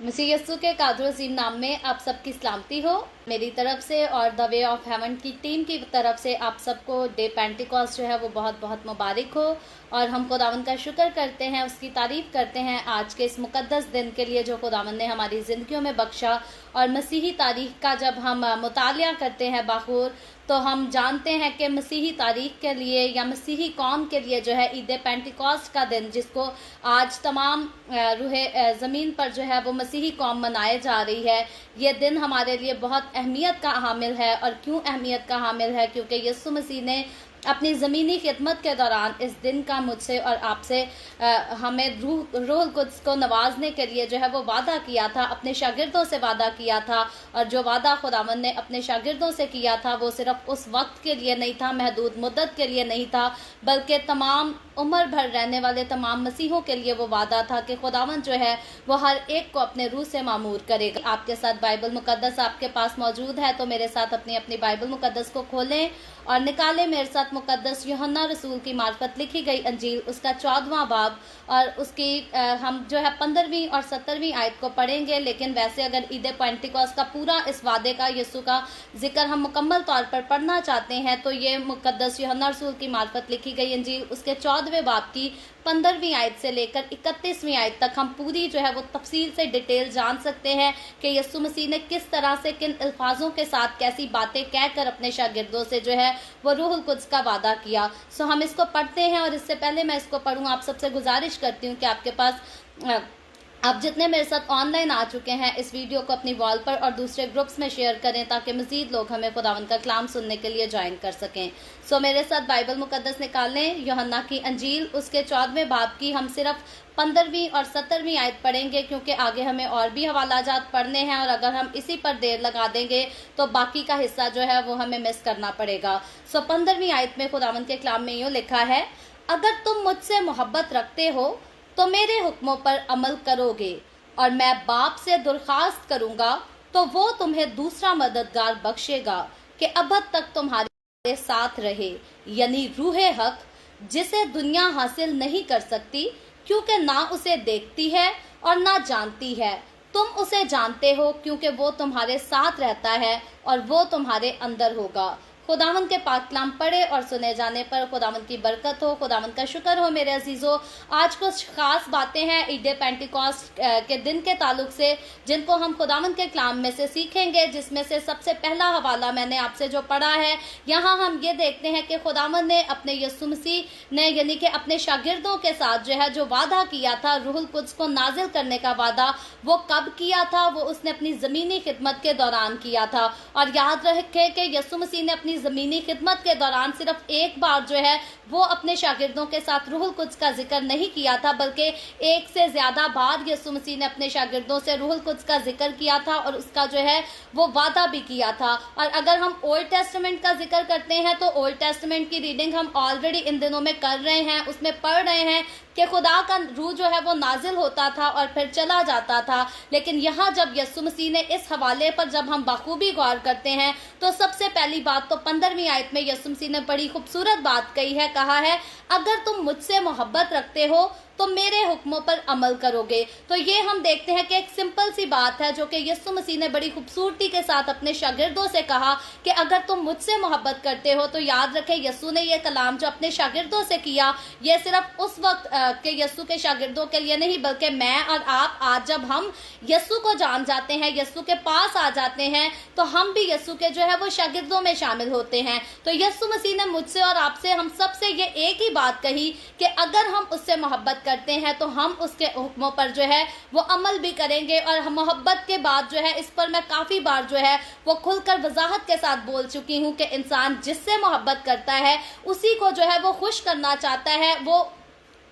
मसीह यस्सु के कादर अजीम नाम में आप सबकी सलामती हो मेरी तरफ से और द वे ऑफ हेवन की टीम की तरफ से। आप सबको डे पेंटिकॉस्ट जो है वो बहुत बहुत मुबारक हो और हम खुदावंद का शुक्र करते हैं, उसकी तारीफ करते हैं आज के इस मुकद्दस दिन के लिए जो खुदावंद ने हमारी ज़िंदगियों में बख्शा। और मसीही तारीख का जब हम मुतालिया करते हैं बाखूर, तो हम जानते हैं कि मसीही तारीख के लिए या मसीही कौम के लिए जो है ईद पेंटिकॉस्ट का दिन, जिसको आज तमाम रूहे ज़मीन पर जो है वो मसीही कौम मनाए जा रही है, ये दिन हमारे लिए बहुत अहमियत का हामिल है। और क्यों अहमियत का हामिल है? क्योंकि यीशु मसीह ने अपनी ज़मीनी खिदमत के दौरान इस दिन का मुझसे और आपसे हमें रूह कुद्स को नवाजने के लिए जो है वो वादा किया था, अपने शागिर्दों से वादा किया था। और जो वादा खुदावंद ने अपने शागिर्दों से किया था वो सिर्फ उस वक्त के लिए नहीं था, महदूद मुद्दत के लिए नहीं था, बल्कि तमाम उम्र भर रहने वाले तमाम मसीहों के लिए वो वादा था कि खुदावंद जो है वो हर एक को अपने रूह से मामूर करेगा। आपके साथ बाइबल मुकद्दस आपके पास मौजूद है, तो मेरे साथ अपनी अपनी बाइबल मुकद्दस को खोलें और निकालें मेरे साथ मुकद्दस यूहन्ना रसूल की मार्फत लिखी गई अंजील, उसका 14वां बाब और उसकी हम जो है 15वीं और 17वीं आयत को पढ़ेंगे। लेकिन वैसे अगर ईद पेंटिकॉस्ट का पूरा इस वादे का, यीशु का जिक्र हम मुकम्मल तौर पर पढ़ना चाहते हैं, तो ये मुकद्दस यूहन्ना रसूल की मार्फत लिखी गई अंजील उसके 14वें बाब की 15वीं आयत से लेकर 31वीं आयत तक हम पूरी जो है वो तफसील से डिटेल जान सकते हैं कि यीशु मसीह ने किस तरह से, किन अल्फाजों के साथ, कैसी बातें कहकर अपने शागिर्दों से जो है वो रूहुल कुद्स का वादा किया। सो हम इसको पढ़ते हैं और इससे पहले मैं इसको पढ़ूँ, आप सबसे गुजारिश करती हूँ कि आपके पास आप जितने मेरे साथ ऑनलाइन आ चुके हैं इस वीडियो को अपनी वॉल पर और दूसरे ग्रुप्स में शेयर करें ताकि मज़ीद लोग हमें खुदावंद का कलाम सुनने के लिए ज्वाइन कर सकें। सो मेरे साथ बाइबल मुकद्दस निकाल लें, यूहन्ना की अंजील उसके 14वें बाब की हम सिर्फ 15वीं और 17वीं आयत पढ़ेंगे, क्योंकि आगे हमें और भी हवालाजात पढ़ने हैं और अगर हम इसी पर देर लगा देंगे तो बाकी का हिस्सा जो है वो हमें मिस करना पड़ेगा। सो 15वीं आयत में खुदावंद के कलाम में यूँ लिखा है, अगर तुम मुझसे मोहब्बत रखते हो तो मेरे हुक्मों पर अमल करोगे और मैं बाप से दरख्वास्त करूंगा तो वो तुम्हें दूसरा मददगार बख्शेगा कि अब तक तुम्हारे साथ रहे, यानी रूहे हक, जिसे दुनिया हासिल नहीं कर सकती क्योंकि ना उसे देखती है और ना जानती है। तुम उसे जानते हो क्योंकि वो तुम्हारे साथ रहता है और वो तुम्हारे अंदर होगा। खुदावंद के पाक कलाम पढ़े और सुने जाने पर खुदावंद की बरकत हो, खुदावंद का शुक्र हो। मेरे अजीज़ों, आज कुछ खास बातें हैं ईद पेंटिकॉस्ट के दिन के ताल्लुक से जिनको हम खुदावंद के कलाम में से सीखेंगे, जिसमें से सबसे पहला हवाला मैंने आपसे जो पढ़ा है, यहाँ हम ये देखते हैं कि खुदावंद ने अपने यीशु मसीह ने यानी कि अपने शागिर्दों के साथ जो है जो वादा किया था रूहुल कुद्स को नाजिल करने का वादा, वो कब किया था? वो उसने अपनी ज़मीनी खिदमत के दौरान किया था। और याद रखे कि यीशु मसीह ने अपनी ज़मीनी खिदमत के दौरान सिर्फ एक बार जो है वो अपने शागिर्दों के साथ रूहुल कुद्स का जिक्र नहीं किया था, बल्कि एक से ज़्यादा बार यीशु मसीह ने अपने शागिर्दों से रूहुल कुद्स का जिक्र किया था और उसका जो है वो वादा भी किया था। और अगर हम ओल्ड टेस्टामेंट का जिक्र करते हैं तो ओल्ड टेस्टामेंट की रीडिंग हम ऑलरेडी इन दिनों में कर रहे हैं, उसमें पढ़ रहे हैं कि खुदा का रूह जो है वो नाजिल होता था और फिर चला जाता था। लेकिन यहाँ जब यीशु मसीह ने इस हवाले पर जब हम बखूबी गौर करते हैं तो सबसे पहली बात तो 15वीं आयत में यीशु मसीह ने बड़ी खूबसूरत बात कही है, कहा है, अगर तुम मुझसे मोहब्बत रखते हो तो मेरे हुक्मों पर अमल करोगे। तो ये हम देखते हैं कि एक सिंपल सी बात है जो कि यीशु मसीह ने बड़ी खूबसूरती के साथ अपने शागिर्दों से कहा कि अगर तुम मुझसे मोहब्बत करते हो तो याद रखें, यीशु ने ये कलाम जो अपने शागिर्दों से किया, ये सिर्फ उस वक्त के यीशु के शागिर्दों के लिए नहीं, बल्कि मैं और आप आज जब हम यीशु को जान जाते हैं, यीशु के पास आ जाते हैं, तो हम भी यीशु के जो है वो शागिर्दों में शामिल होते हैं। तो यीशु मसीह ने मुझसे और आपसे, हम सबसे ये एक ही बात कही कि अगर हम उससे मोहब्बत करते हैं तो हम उसके हुक्मों पर जो है वो अमल भी करेंगे। और मोहब्बत के बाद जो है, इस पर मैं काफ़ी बार जो है वो खुलकर वजाहत के साथ बोल चुकी हूँ कि इंसान जिससे मोहब्बत करता है उसी को जो है वो खुश करना चाहता है, वो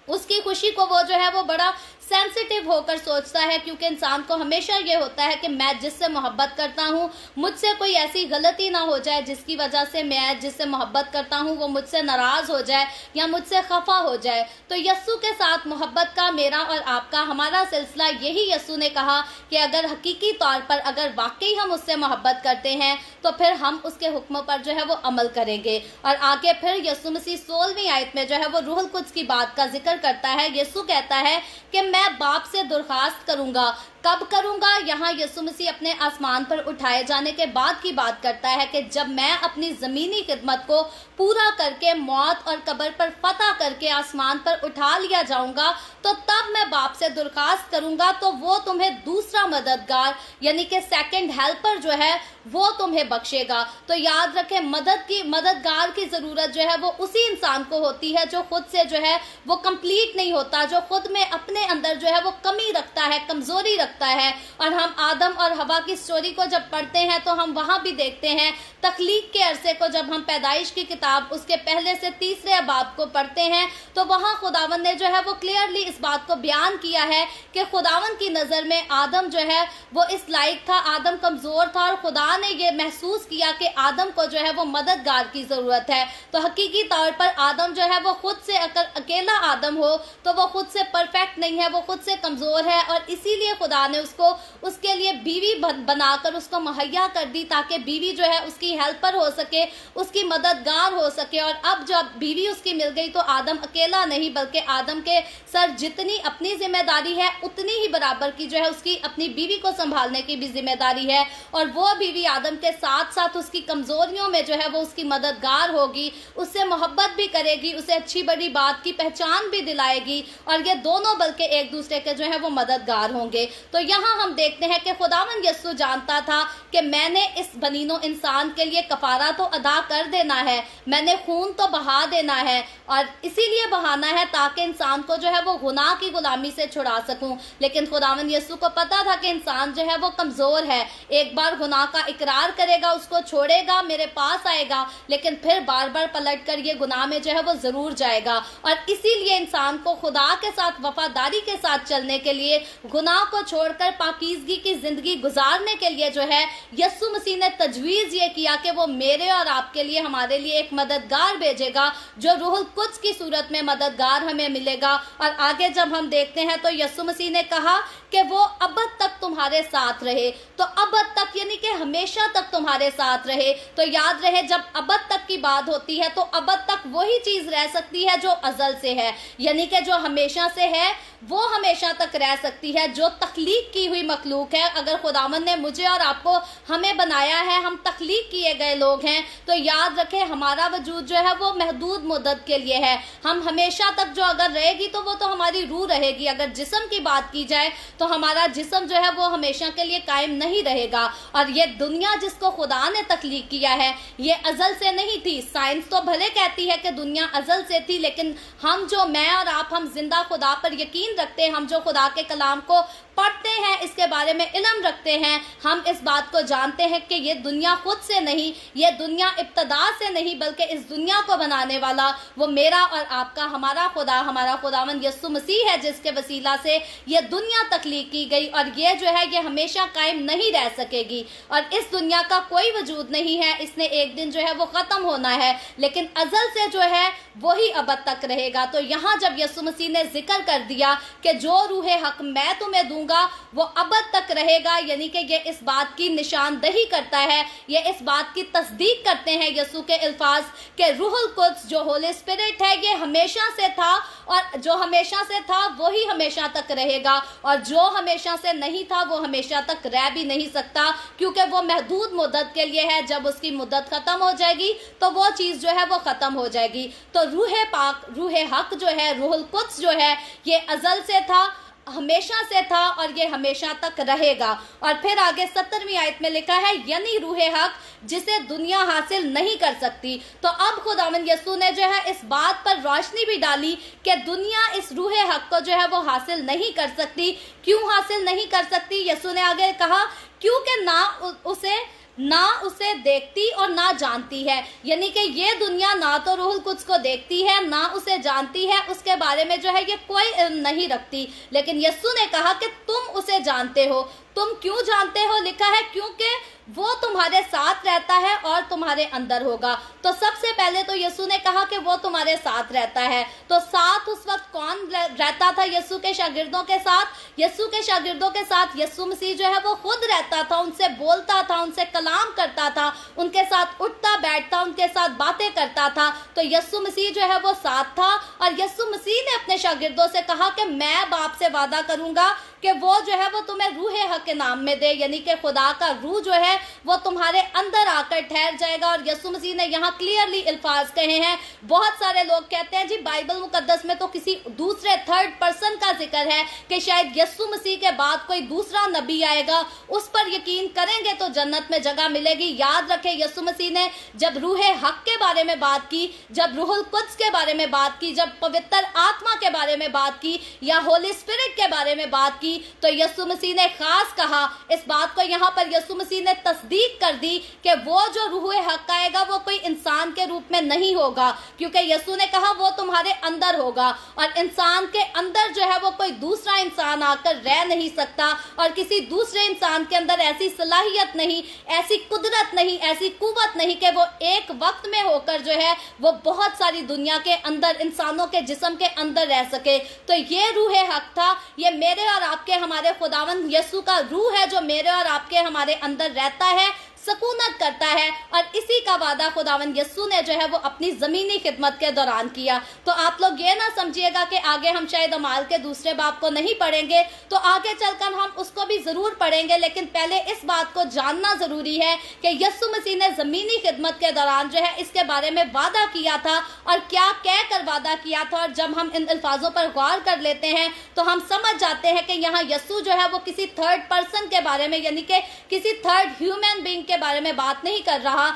उसकी खुशी को वो जो है वो बड़ा सेंसिटिव होकर सोचता है, क्योंकि इंसान को हमेशा ये होता है कि मैं जिससे मोहब्बत करता हूँ मुझसे कोई ऐसी गलती ना हो जाए जिसकी वजह से मैं जिससे मोहब्बत करता हूँ वो मुझसे नाराज़ हो जाए या मुझसे खफा हो जाए। तो यीशु के साथ मोहब्बत का मेरा और आपका हमारा सिलसिला यही यीशु ने कहा कि अगर हकीकी तौर पर अगर वाकई हम उससे मोहब्बत करते हैं तो फिर हम उसके हुक्मों पर जो है वो अमल करेंगे। और आगे फिर यीशु मसीह 16वीं आयत में जो है वो रूहुल कुद्स की बात का जिक्र करता है। यीशु कहता है कि मैं बाप से दरख्वास्त करूंगा कब करूंगा? यहाँ यीशु मसीह अपने आसमान पर उठाए जाने के बाद की बात करता है कि जब मैं अपनी ज़मीनी खिदमत को पूरा करके मौत और कब्र पर फतह करके आसमान पर उठा लिया जाऊंगा, तो तब मैं बाप से दरख्वास्त करूंगा, तो वो तुम्हें दूसरा मददगार यानी कि सेकंड हेल्पर जो है वो तुम्हें बख्शेगा। तो याद रखें, मददगार की ज़रूरत जो है वो उसी इंसान को होती है जो खुद से जो है वो कंप्लीट नहीं होता, जो खुद में अपने अंदर जो है वो कमी रखता है, कमज़ोरी रखता है। और हम आदम और हवा की स्टोरी को जब पढ़ते हैं तो हम वहाँ भी देखते हैं, तख्लीक के अरसे को जब हम पैदाइश की किताब उसके पहले से तीसरे बाब को पढ़ते हैं तो वहाँ खुदावन ने जो है वो क्लियरली इस बात को बयान किया है कि खुदावन की नज़र में आदम जो है वो इस लायक था, आदम कमज़ोर था, और खुदा ने ये महसूस किया कि आदम को जो है वो मददगार की ज़रूरत है। तो हकीकी तौर पर आदम जो है वो खुद से, अगर अकेला आदम हो तो वो खुद से परफेक्ट नहीं है, वो खुद से कमज़ोर है, और इसीलिए खुदा ने उसको उसके लिए बीवी बनाकर उसको मुहैया कर दी ताकि बीवी जो है उसकी हेल्पर हो सके, उसकी मददगार हो सके। और अब जब बीवी उसकी मिल गई तो आदम अकेला नहीं बल्कि आदम के सर जितनी अपनी जिम्मेदारी है उतनी ही बराबर की जो है उसकी अपनी बीवी को संभालने की भी जिम्मेदारी है, और वो बीवी आदम के साथ साथ उसकी कमजोरियों में जो है वो उसकी मददगार होगी, उससे मोहब्बत भी करेगी, उसे अच्छी बड़ी बात की पहचान भी दिलाएगी, और ये दोनों बल्कि एक दूसरे के जो है वो मददगार होंगे। तो यहाँ हम देखते हैं कि खुदावन यीशु जानता था कि मैंने इस बनीनो इंसान के लिए कफारा तो अदा कर देना है, मैंने खून तो बहा देना है, और इसीलिए बहाना है ताकि इंसान को जो है वो गुनाह की गुलामी से छुड़ा सकूं। लेकिन खुदावन यीशु को पता था कि इंसान जो है वो कमज़ोर है, एक बार गुनाह का इकरार करेगा, उसको छोड़ेगा, मेरे पास आएगा, लेकिन फिर बार बार पलट कर ये गुनाह में जो है वो ज़रूर जाएगा। और इसीलिए इंसान को खुदा के साथ वफादारी के साथ चलने के लिए, गुनाह को छोड़कर पाकीज़गी की ज़िंदगी गुजारने के लिए जो है यीशु मसीह ने तजवीज़ ये किया कि वो मेरे और आपके लिए, हमारे लिए एक मददगार भेजेगा, जो रूहुल कुद्स की सूरत में मददगार हमें मिलेगा। और आगे जब हम देखते हैं तो यीशु मसीह ने कहा कि वो अबद तक तुम्हारे साथ रहे। तो अबद तक यानी कि हमेशा तक तुम्हारे साथ रहे। तो याद रहे, जब अबद तक की बात होती है तो अबद तक वही चीज़ रह सकती है जो अज़ल से है, यानी कि जो हमेशा से है वो हमेशा तक रह सकती है। जो तख्लीक की हुई मखलूक है, अगर खुदावन ने मुझे और आपको हमें बनाया है, हम तख्लीक किए गए लोग हैं, तो याद रखें हमारा वजूद जो है वो महदूद मुद्दत के लिए है। हम हमेशा तक जो अगर रहेगी तो वो तो हमारी रूह रहेगी। अगर जिस्म की बात की जाए तो हमारा जिस्म जो है वो हमेशा के लिए कायम नहीं रहेगा। और ये दुनिया जिसको खुदा ने तख्लीक किया है ये अज़ल से नहीं थी। साइंस तो भले कहती है कि दुनिया अज़ल से थी, लेकिन हम जो, मैं और आप, हम जिंदा खुदा पर यकीन रखते हैं, हम जो खुदा के कलाम को पढ़ते हैं, इसके बारे में इल्म रखते हैं, हम इस बात को जानते हैं कि ये दुनिया खुद से नहीं, ये दुनिया इब्तदा से नहीं, बल्कि इस दुनिया को बनाने वाला वो मेरा और आपका, हमारा खुदा, हमारा खुदावंद यीशु मसीह है, जिसके वसीला से ये दुनिया तख्लीक की गई। और ये जो है ये हमेशा कायम नहीं रह सकेगी, और इस दुनिया का कोई वजूद नहीं है, इसने एक दिन जो है वो ख़त्म होना है, लेकिन अज़ल से जो है वही अबद तक रहेगा। तो यहाँ जब यीशु मसीह ने जिक्र कर दिया कि जो रूहे हक मैं तुम्हें दूंगा वो अबद तक रहेगा, यानी कि ये इस बात की निशानदही करता है, ये इस बात की तस्दीक करते हैं यीशु के अल्फाज के रूहुल कुद्स जो होली स्पिरिट है ये हमेशा से था, और जो हमेशा से था वही हमेशा तक रहेगा, और जो हमेशा से नहीं था वो हमेशा तक रह भी नहीं सकता, क्योंकि वो महदूद मुद्दत के लिए है। जब उसकी मुद्दत ख़त्म हो जाएगी तो वो चीज़ जो है वो ख़त्म हो जाएगी। तो रूह पाक, रूह हक जो है, रूहुल कुद्स जो है, ये अज़ल से था, हमेशा से था, और ये हमेशा तक रहेगा। और फिर आगे 70वीं आयत में लिखा है, यानी रूह हक जिसे दुनिया हासिल नहीं कर सकती। तो अब खुदावंद यीशु ने जो है इस बात पर रोशनी भी डाली कि दुनिया इस रूह हक को जो है वो हासिल नहीं कर सकती। क्यों हासिल नहीं कर सकती? यीशु ने आगे कहा, क्योंकि ना उसे देखती और ना जानती है, यानी कि ये दुनिया ना तो रूहुल कुद्स को देखती है, ना उसे जानती है, उसके बारे में जो है ये कोई इल्म नहीं रखती। लेकिन यीशु ने कहा कि तुम उसे जानते हो। तुम क्यों जानते हो? लिखा है क्योंकि वो तुम्हारे साथ रहता है और तुम्हारे अंदर होगा। तो सबसे पहले तो यीशु ने कहा कि वो तुम्हारे साथ रहता है। तो साथ उस वक्त कौन रहता था यीशु के शागिर्दों के साथ? यीशु के शागिर्दों के साथ यीशु मसीह जो है वो खुद रहता था, उनसे बोलता था, उनसे कलाम करता था, उनके साथ उठता बैठता, उनके साथ बातें करता था। तो यीशु मसीह जो है वो साथ था, और यीशु मसीह ने अपने शागिर्दों से कहा कि मैं बाप से वादा करूंगा کہ وہ جو ہے وہ تمہیں روح حق کے نام میں دے، یعنی کہ خدا کا روح جو ہے وہ تمہارے اندر آ کر ٹھہر جائے گا۔ اور یسوع مسیح نے یہاں کلیئرلی الفاظ کہے ہیں۔ بہت سارے لوگ کہتے ہیں جی بائبل مقدس میں تو کسی دوسرے تھرڈ پرسن کا ذکر ہے کہ شاید یسوع مسیح کے بعد کوئی دوسرا نبی آئے گا، اس پر یقین کریں گے تو جنت میں جگہ ملے گی۔ یاد رکھیں یسوع مسیح نے جب روح حق کے بارے میں بات کی، جب روح القدس کے بارے میں بات کی، جب پوتر آتما کے بارے میں بات کی یا ہولی اسپرٹ کے بارے میں بات کی، تو یسوع مسیح نے خاص کہا، اس بات کو یہاں پر یسوع مسیح نے تصدیق کر دی کہ وہ جو روح حق آئے گا وہ کوئی انسان کے روپ میں نہیں ہوگا، کیونکہ یسوع نے کہا وہ تمہارے اندر ہوگا، اور انسان کے اندر جو ہے وہ کوئی دوسرا انسان آ کر رہ نہیں سکتا، اور کسی دوسرے انسان کے اندر ایسی صلاحیت نہیں، ایسی قدرت نہیں، ایسی قوت نہیں کہ وہ ایک وقت میں ہو کر جو ہے وہ بہت ساری دنیا کے اندر انسانوں کے جسم کے اندر رہ سکے۔ تو یہ روح حق تھا، یہ میرے اور آپ کے ہمارے خداوند یسوع کا روح ہے جو میرے اور آپ کے ہمارے اندر رہتا ہے، سکونت کرتا ہے، اور اسی کا وعدہ خداوند یسوع نے جو ہے وہ اپنی زمینی خدمت کے دوران کیا۔ تو آپ لوگ یہ نہ سمجھیے گا کہ آگے ہم شاید اعمال کے دوسرے باب کو نہیں پڑھیں گے، تو آگے چل کر ہم اس کو بھی ضرور پڑھیں گے، لیکن پہلے اس بات کو جاننا ضروری ہے کہ یسوع مسیح نے زمینی خدمت کے دوران جو ہے اس کے بارے میں وعدہ کیا تھا، اور کیا کہہ کر وعدہ کیا تھا۔ اور جب ہم ان الفاظوں پر غور کر لیتے ہیں تو ہم سمجھ جاتے ہیں کہ یہاں یسوع جو ہے وہ کسی تھرڈ پرسن کے بارے میں، یعنی کہ کسی تھرڈ ہیومن بینگ کے بارے میں بات نہیں کر رہا۔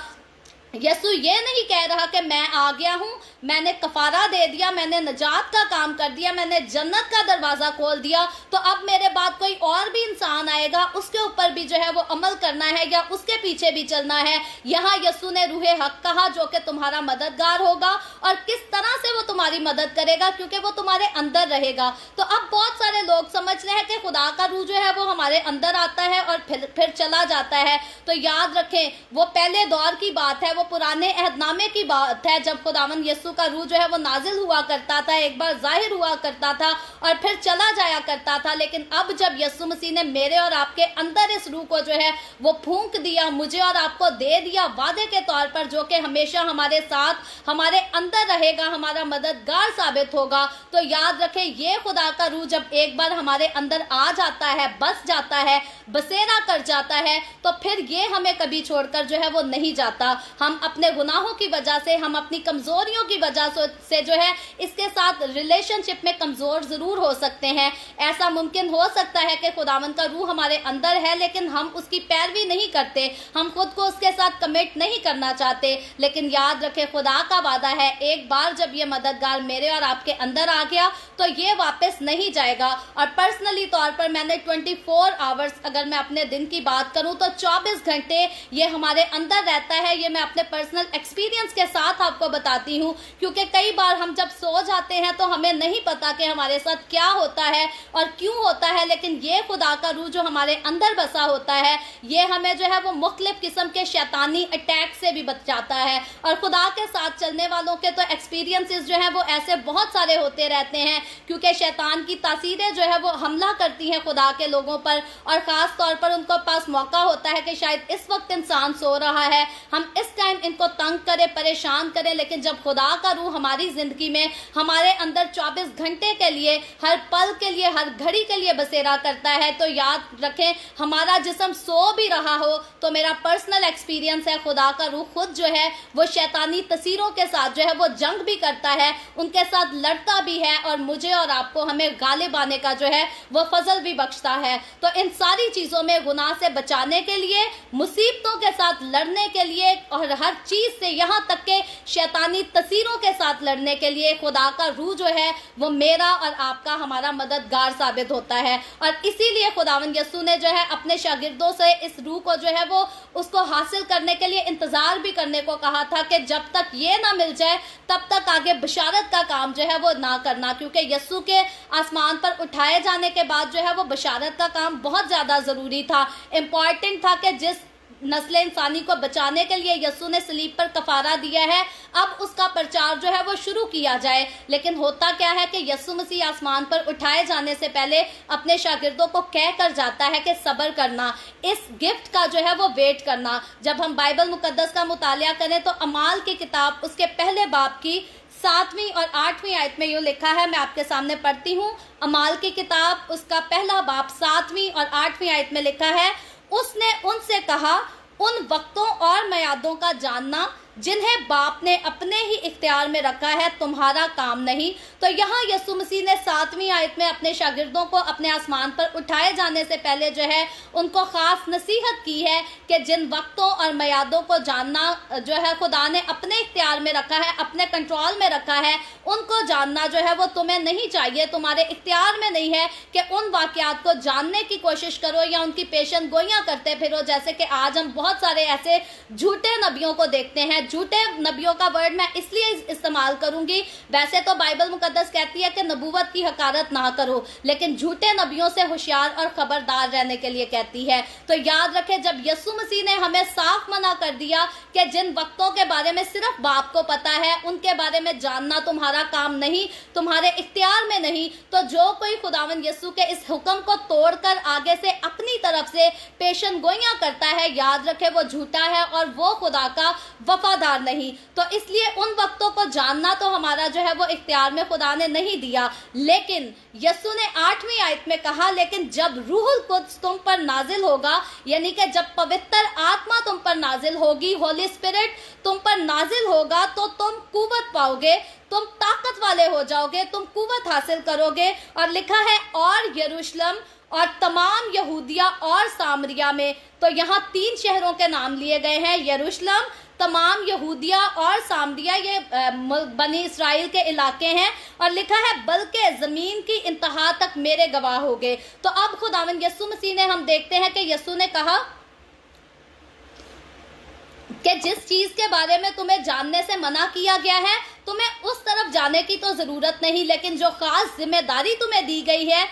یسوع یہ نہیں کہہ رہا کہ میں آ گیا ہوں، میں نے کفارہ دے دیا، میں نے نجات کا کام کر دیا، میں نے جنت کا دروازہ کھول دیا، تو اب میرے بعد کوئی اور بھی انسان آئے گا، اس کے اوپر بھی جو ہے وہ عمل کرنا ہے یا اس کے پیچھے بھی چلنا ہے۔ یہاں یسوع نے روح حق کہا جو کہ تمہارا مددگار ہوگا، اور کس طرح سے وہ تمہاری مدد کرے گا، کیونکہ وہ تمہارے اندر رہے گا۔ تو اب بہت سارے لوگ سمجھ رہے ہیں کہ خدا کا روح جو ہے وہ ہمارے اندر آتا ہے اور پھر چلا جاتا ہے۔ تو یاد رکھیں وہ پہلے دور کی بات ہے، وہ پرانے عہد نامے کی بات ہے، جب خداوند یسوع کا روح جو ہے وہ نازل ہوا کرتا تھا، ایک بار ظاہر ہوا کرتا تھا اور پھر چلا جایا کرتا تھا۔ لیکن اب جب یسوع مسیح نے میرے اور آپ کے اندر اس روح کو جو ہے وہ پھونک دیا، مجھے اور آپ کو دے دیا وعدے کے طور پر، جو کہ ہمیشہ ہمارے ساتھ ہمارے اندر رہے گا، ہمارا مددگار ثابت ہوگا۔ تو یاد رکھیں یہ خدا کا روح جب ایک بار ہمارے اندر آ جاتا ہے، بس جاتا ہے، بسیرا کر جاتا ہے، تو پھر یہ ہمیں کبھی چھوڑ کر جو ہے وہ نہیں جاتا۔ ہم اپنے گناہوں کی وجہ سے، ہم اپنی کمزوریوں کی وجہ سے جو ہے اس کے ساتھ ریلیشن شپ میں کمزور ضرور ہو سکتے ہیں۔ ایسا ممکن ہو سکتا ہے کہ خداوند کا روح ہمارے اندر ہے لیکن ہم اس کی پیروی نہیں کرتے، ہم خود کو اس کے ساتھ کمٹ نہیں کرنا چاہتے۔ لیکن یاد رکھے خدا کا وعدہ ہے ایک بار جب یہ مددگار میرے اور آپ کے اندر آ گیا تو یہ واپس نہیں جائے گا۔ اور پرسنلی طور پر میں نے 24 آورز اگر میں اپنے دن کی بات کروں تو 24 گھنٹے یہ ہمارے اندر رہتا ہے۔ یہ میں اپنے پرسنل ایکسپیرینس کے ساتھ آپ کو بتاتی ہوں، کیونکہ کئی بار ہم جب سو جاتے ہیں تو ہمیں نہیں پتا کہ ہمارے ساتھ کیا ہوتا ہے اور کیوں ہوتا ہے، لیکن یہ خدا کا روح جو ہمارے اندر بسا ہوتا ہے یہ ہمیں جو ہے وہ مختلف قسم کے شیطانی اٹیک سے بھی بچاتا ہے۔ اور خدا کے ساتھ چلنے والوں کے تو ایکسپیرینسز جو ہیں وہ ایسے بہت سارے ہوتے رہتے ہیں، کیونکہ شیطان کی تاثیریں جو ہے وہ حملہ کرتی ہیں خدا کے لوگوں پر، اور خاص طور پر ان کو پاس موقع ہوتا ہے کہ شاید اس وقت انسان سو رہا ہے، ہم اس ٹائم ان کو تنگ کریں، پریشان کریں، لیکن جب خدا کا روح ہماری زندگی میں ہمارے اندر 24 گھنٹے کے لیے، ہر پل کے لیے، ہر گھڑی کے لیے بسیرا کرتا ہے، تو یاد رکھیں ہمارا جسم سو بھی رہا ہو تو میرا پرسنل ایکسپیرینس ہے خدا کا روح خود جو ہے وہ شیطانی تاثیروں کے ساتھ جو ہے وہ جنگ بھی کرتا ہے، ان کے ساتھ لڑتا بھی ہے، اور مجھے اور آپ کو ہمیں غالب آنے کا جو ہے وہ فضل بھی بخشتا ہے۔ تو ان ساری چیزوں میں گناہ سے بچانے کے لیے، مصیبتوں کے ساتھ لڑنے کے لیے، اور ہر چیز سے یہاں تک کہ شیطانی تاثیروں کے ساتھ لڑنے کے لیے خدا کا روح جو ہے وہ میرا اور آپ کا ہمارا مددگار ثابت ہوتا ہے۔ اور اسی لیے خداوند یسوع نے جو ہے اپنے شاگردوں سے اس روح کو جو ہے وہ اس کو حاصل کرنے کے لیے انتظار بھی کرنے کو کہا تھا کہ جب تک یہ نہ مل جائے تب تک آگے بشارت کا کام جو ہے وہ نہ کرنا، کیونکہ یسوع کے آسمان پر اٹھائے جانے کے بعد جو ہے وہ بشارت کا کام بہت زیادہ ضروری تھا، امپورٹنٹ تھا کہ جس نسل انسانی کو بچانے کے لیے یسوع نے صلیب پر کفارہ دیا ہے اب اس کا پرچار جو ہے وہ شروع کیا جائے۔ لیکن ہوتا کیا ہے کہ یسوع مسیح آسمان پر اٹھائے جانے سے پہلے اپنے شاگردوں کو کہہ کر جاتا ہے کہ صبر کرنا، اس گفٹ کا جو ہے وہ ویٹ کرنا۔ جب ہم بائبل مقدس کا مطالعہ کریں تو اعمال کی کتاب اس کے پہلے باب کی 7वीं और 8वीं आयत में यूँ लिखा है, मैं आपके सामने पढ़ती हूँ। अमाल की किताब उसका पहला बाब 7वीं और 8वीं आयत में लिखा है, उसने उनसे कहा, उन वक्तों और मियादों का जानना जिन्हें बाप ने अपने ही इख्तियार में रखा है तुम्हारा काम नहीं। तो यहाँ यीशु मसीह ने 7वीं आयत में अपने शागिर्दों को अपने आसमान पर उठाए जाने से पहले जो है उनको खास नसीहत की है कि जिन वक्तों और मियादों को जानना जो है खुदा ने अपने इख्तियार में रखा है, अपने कंट्रोल में रखा है, उनको जानना जो है वो तुम्हें नहीं चाहिए, तुम्हारे इख्तियार में नहीं है कि उन वाक़यात को जानने की कोशिश करो या उनकी पेशन गोइयाँ करते फिरो। जैसे कि आज हम बहुत सारे ऐसे झूठे नबियों को देखते हैं। झूठे नबियों का वर्ड मैं इसलिए इस्तेमाल करूंगी, वैसे तो बाइबल मुकद्दस कहती है कि नबूवत की हकारत ना करो, लेकिन झूठे नबियों से होशियार और खबरदार रहने के लिए कहती है। तो याद रखें, जब यीशु मसीह ने हमें साफ मना कर दिया कि जिन वक्तों के बारे में सिर्फ बाप को पता है, उनके बारे में जानना तुम्हारा काम नहीं, तुम्हारे इख्तियार में नहीं, तो जो कोई खुदावंद यीशु के इस हुक्म को तोड़कर आगे से अपनी तरफ से पेशन गोइयां करता है, याद रखे वो झूठा है और वो खुदा का वफादार नहीं। तो इसलिए उन वक्तों को जानना तो हमारा जो है वो इख्तियार में खुदा ने नहीं दिया। लेकिन यीशु ने 8वीं आयत में कहा, लेकिन जब रूहुल कुद्स तुम पर नाजिल होगा, यानी कि जब पवित्र आत्मा तुम पर नाजिल होगी, होली स्पिरिट तुम पर नाजिल होगा, तो तुम कुव्वत पाओगे, तुम ताकत वाले हो जाओगे, तुम कुव्वत हासिल करोगे। और लिखा है, और यरूशलेम और तमाम यहूदिया और सामरिया में। तो यहाँ 3 शहरों के नाम लिए गए हैं, यरूशलेम, तमाम यहूदिया और सामरिया, ये बनी इसराइल के इलाके हैं। और लिखा है, बल्कि जमीन की इंतहा तक मेरे गवाह होगे। तो अब खुदावंद यीशु मसीह ने, हम देखते हैं कि यीशु ने कहा कि जिस चीज के बारे में तुम्हें जानने से मना किया गया है, तुम्हें उस तरफ जाने की तो जरूरत नहीं, लेकिन जो खास जिम्मेदारी तुम्हें दी गई है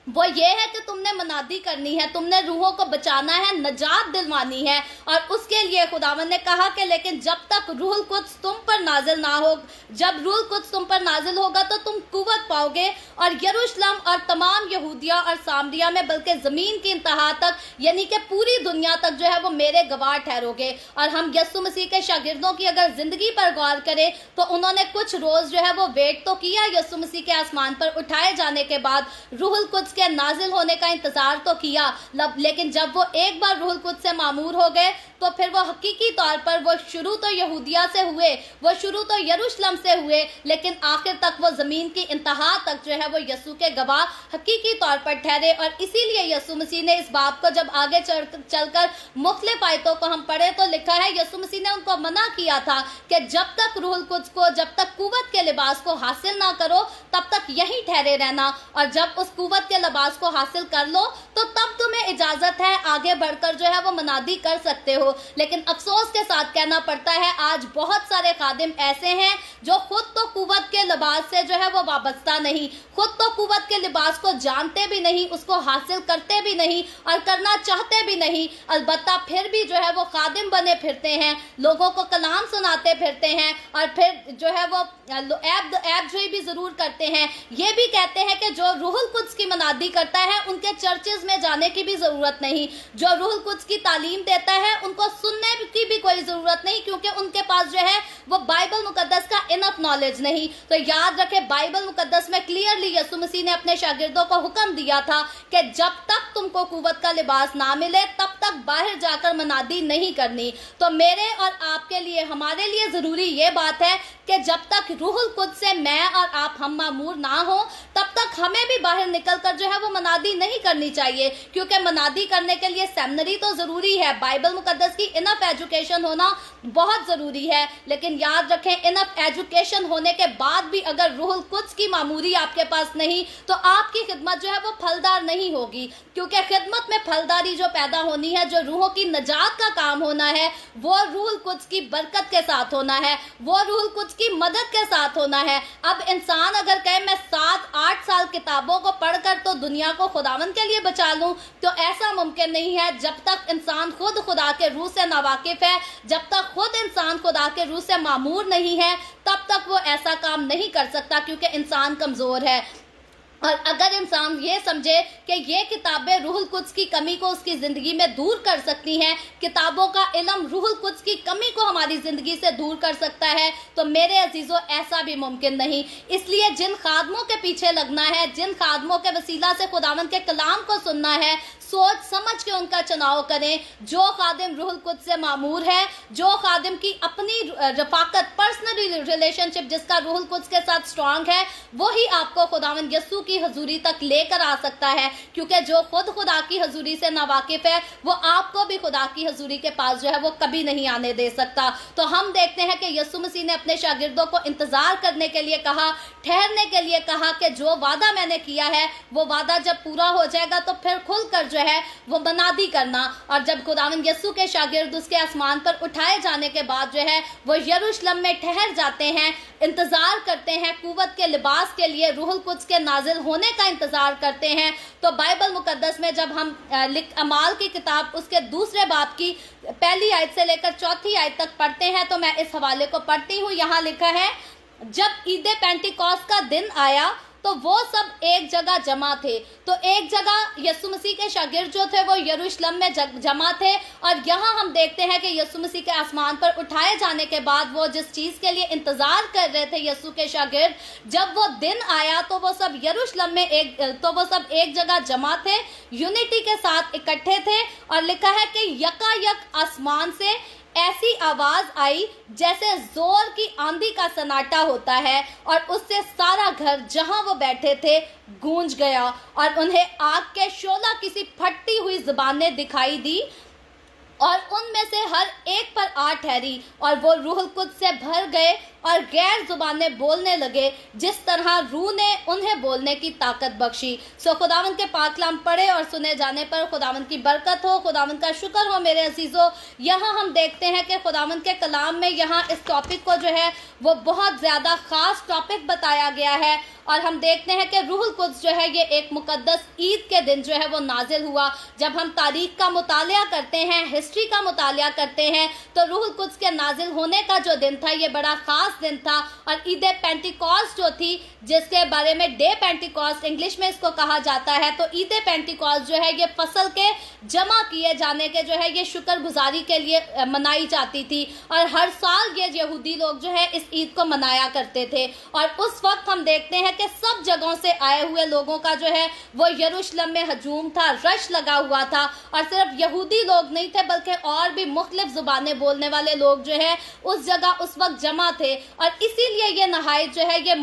वो ये है कि तुमने मनादी करनी है, तुमने रूहों को बचाना है, नजात दिलवानी है। और उसके लिए खुदावंद ने कहा कि लेकिन जब तक रूहुल कुद्स तुम पर नाजिल ना हो, जब रूहुल कुद्स तुम पर नाजिल होगा तो तुम कुव्वत पाओगे, और यरूशलेम और तमाम यहूदिया और सामरिया में, बल्कि ज़मीन की इंतहा तक, यानी कि पूरी दुनिया तक जो है वो मेरे गवाह ठहरोगे। और हम यीशु मसीह के शागिर्दों की अगर ज़िंदगी पर गौर करें तो उन्होंने कुछ रोज़ जो है वो वेट तो किया यीशु मसीह के आसमान पर उठाए जाने के बाद, रूहुल कुद्स के नाजिल होने का इंतजार तो किया, लेकिन जब वो एक बार रूहुल कुद्स से मामूर हो गए तो फिर वो हकीकी तौर पर वो शुरू तो यहूदिया से हुए, वो शुरू तो यरूशलेम से हुए, लेकिन आखिर तक वो ज़मीन की इंतहा तक जो है वो यीशु के गवाह हकीकी तौर पर ठहरे। और इसीलिए यीशु मसीह ने इस बात को जब आगे चलकर मुख्तलिफ आयतों को हम पढ़े तो लिखा है, यीशु मसीह ने उनको मना किया था कि जब तक रूहुल कुद्स को, जब तक कुव्वत के लिबास को हासिल ना करो, तब तक यहीं ठहरे रहना, और जब उस कुव्वत के लिबास को हासिल कर लो तो तब तुम्हें इजाजत है आगे बढ़कर जो है वो मनादी कर सकते हो। लेकिन अफसोस के साथ कहना पड़ता है, आज बहुत सारे खादिम ऐसे हैं जो खुद तो कुव्वत के लिबास से जो है वो वाबस्ता नहीं, खुद तो कुव्वत के लिबास को जानते भी नहीं, उसको हासिल करते भी नहीं और करना चाहते भी नहीं, अलबत्ता फिर भी जो है वो खादिम बने फिरते हैं, लोगों को कलाम सुनाते फिरते हैं, और फिर जो है वो ऐब जोई भी जरूर करते हैं। ये भी कहते हैं कि जो रूहुल कुद्स की मनादी करता है उनके चर्चेज में जाने की भी जरूरत नहीं, जो रूहुल कुद्स की तालीम देता है उनको सुनने की भी कोई जरूरत नहीं, क्योंकि उनके पास जो है वो बाइबल मुकद्दस का इनफ नॉलेज नहीं। तो याद रखें, बाइबल मुकद्दस में क्लियरली यीशु मसीह ने अपने शागिर्दों को हुक्म दिया था कि जब तक तुमको कुव्वत का लिबास ना मिले तब तक बाहर जाकर मनादी नहीं करनी। तो मेरे और आपके लिए, हमारे लिए जरूरी ये बात है कि जब तक रूहुल कुद्स से मैं और आप हम मामूर ना हो, तब तक हमें भी बाहर निकलकर जो है वो मनादी नहीं करनी चाहिए, क्योंकि मनादी करने के लिए सेमिनरी तो जरूरी है, बाइबल मुकद्दस की इनफ एजुकेशन होना बहुत जरूरी है। लेकिन याद रखें, इनफ एजुकेशन होने के बाद भी अगर रूहुल कुद्स की मामूरी आपके पास नहीं, तो आपकी खिदमत जो है वो फलदार नहीं होगी, क्योंकि खिदमत में फलदारी जो पैदा होनी है, जो रूहों की नजात का काम होना है, वो रूहुल कुद्स की बरकत के साथ होना है, वो रूहुल कुद्स की मदद के साथ होना है। अब इंसान अगर कहे मैं 7-8 साल किताबों को पढ़कर तो दुनिया को खुदावंद के लिए बचा लूं, तो ऐसा मुमकिन नहीं है। जब तक इंसान खुद खुदा के रूह से नावाकिफ है, जब तक खुद इंसान खुदा के रूह से मामूर नहीं है, तब तक वो ऐसा काम नहीं कर सकता, क्योंकि इंसान कमजोर है। और अगर इंसान ये समझे कि ये किताबें रूहुल कुद्स की कमी को उसकी ज़िंदगी में दूर कर सकती हैं, किताबों का इल्म रूहुल कुद्स की कमी को हमारी ज़िंदगी से दूर कर सकता है, तो मेरे अजीज़ों ऐसा भी मुमकिन नहीं। इसलिए जिन खादमों के पीछे लगना है, जिन खादमों के वसीला से खुदावंद के कलाम को सुनना है, सोच समझ के उनका चुनाव करें। जो खादिम रूहुल कुद्स से मामूर है, जो खादिम की अपनी रफाकत, पर्सनल रिलेशनशिप जिसका रूहुल कुद्स के साथ स्ट्रांग है, वही आपको खुदावंद यस्सू की हजूरी तक लेकर आ सकता है। क्योंकि जो खुद खुदा की हजूरी से नावाकिफ है, वो आपको भी खुदा की हजूरी के पास जो है वो कभी नहीं आने दे सकता। तो हम देखते हैं कि यस्सू मसीह ने अपने शागिर्दों को इंतजार करने के लिए कहा, ठहरने के लिए कहा कि जो वादा मैंने किया है वो वादा जब पूरा हो जाएगा तो फिर खुलकर जो है वो मनादी करना। और जब खुदावंद यस्सू के शागिर्द उसके आसमान पर उठाए जाने के बाद जो है वो यरूशलेम में ठहर जाते हैं, इंतजार करते हैं कुव्वत के लिबास के लिए, रूहुल कुद्स के नाजिल होने का इंतजार करते हैं। तो बाइबल मुकद्दस में जब हम अमाल की किताब उसके दूसरे बाब की पहली आयत से लेकर चौथी आयत तक पढ़ते हैं, तो मैं इस हवाले को पढ़ती हूँ। यहाँ लिखा है, जब ईद पेंटिकॉस्ट का दिन आया तो वो सब एक जगह जमा थे। तो एक जगह यीशु मसीह के शागिर्द जो थे वो यरूशलेम में जमा थे। और यहाँ हम देखते हैं कि यीशु मसीह के आसमान पर उठाए जाने के बाद वो जिस चीज़ के लिए इंतज़ार कर रहे थे यीशु के शागिर्द, जब वो दिन आया तो वो सब यरूशलेम में एक जगह जमा थे, यूनिटी के साथ इकट्ठे थे। और लिखा है कि यकायक आसमान से ऐसी आवाज आई जैसे जोर की आंधी का सन्नाटा होता है, और उससे सारा घर जहां वो बैठे थे गूंज गया, और उन्हें आग के शोला किसी फटती हुई जुबानें दिखाई दी, और उनमें से हर एक पर आ ठहरी, और वो रूहुल कुद्स से भर गए और गैर जुबानें बोलने लगे, जिस तरह रूह ने उन्हें बोलने की ताकत बख्शी। सो खुदावंद के पाक कलाम पढ़े और सुने जाने पर खुदावंद की बरकत हो, खुदावंद का शुक्र हो मेरे अजीजों। यहाँ हम देखते हैं कि खुदावंद के कलाम में यहाँ इस टॉपिक को जो है वो बहुत ज़्यादा ख़ास टॉपिक बताया गया है। और हम देखते हैं कि रूहुल कुद्स जो है ये एक मुकद्दस ईद के दिन जो है वो नाजिल हुआ। जब हम तारीख का मुतालिया करते हैं, हिस्ट्री का मुतालिया करते हैं, तो रूहुल कुद्स के नाजिल होने का जो दिन था ये बड़ा ख़ास दिन था। और ईद पेंटिकॉस्ट जो थी, जिसके बारे में डे पेंटिकॉस्ट इंग्लिश में इसको कहा जाता है, तो ईद पेंटिकॉस्ट जो है ये फसल के जमा किए जाने के जो है ये शुक्रगुजारी के लिए मनाई जाती थी। और हर साल ये यहूदी लोग जो है इस ईद को मनाया करते थे। और उस वक्त हम देखते हैं कि सब जगहों से आए हुए लोगों का जो है वो यरूशलेम में हजूम था, रश लगा हुआ था। और सिर्फ यहूदी लोग नहीं थे बल्कि और भी मुख्तलिफ जुबानें बोलने वाले लोग जो है उस जगह उस वक्त जमा थे। और इसीलिए ये नहायत जो है ये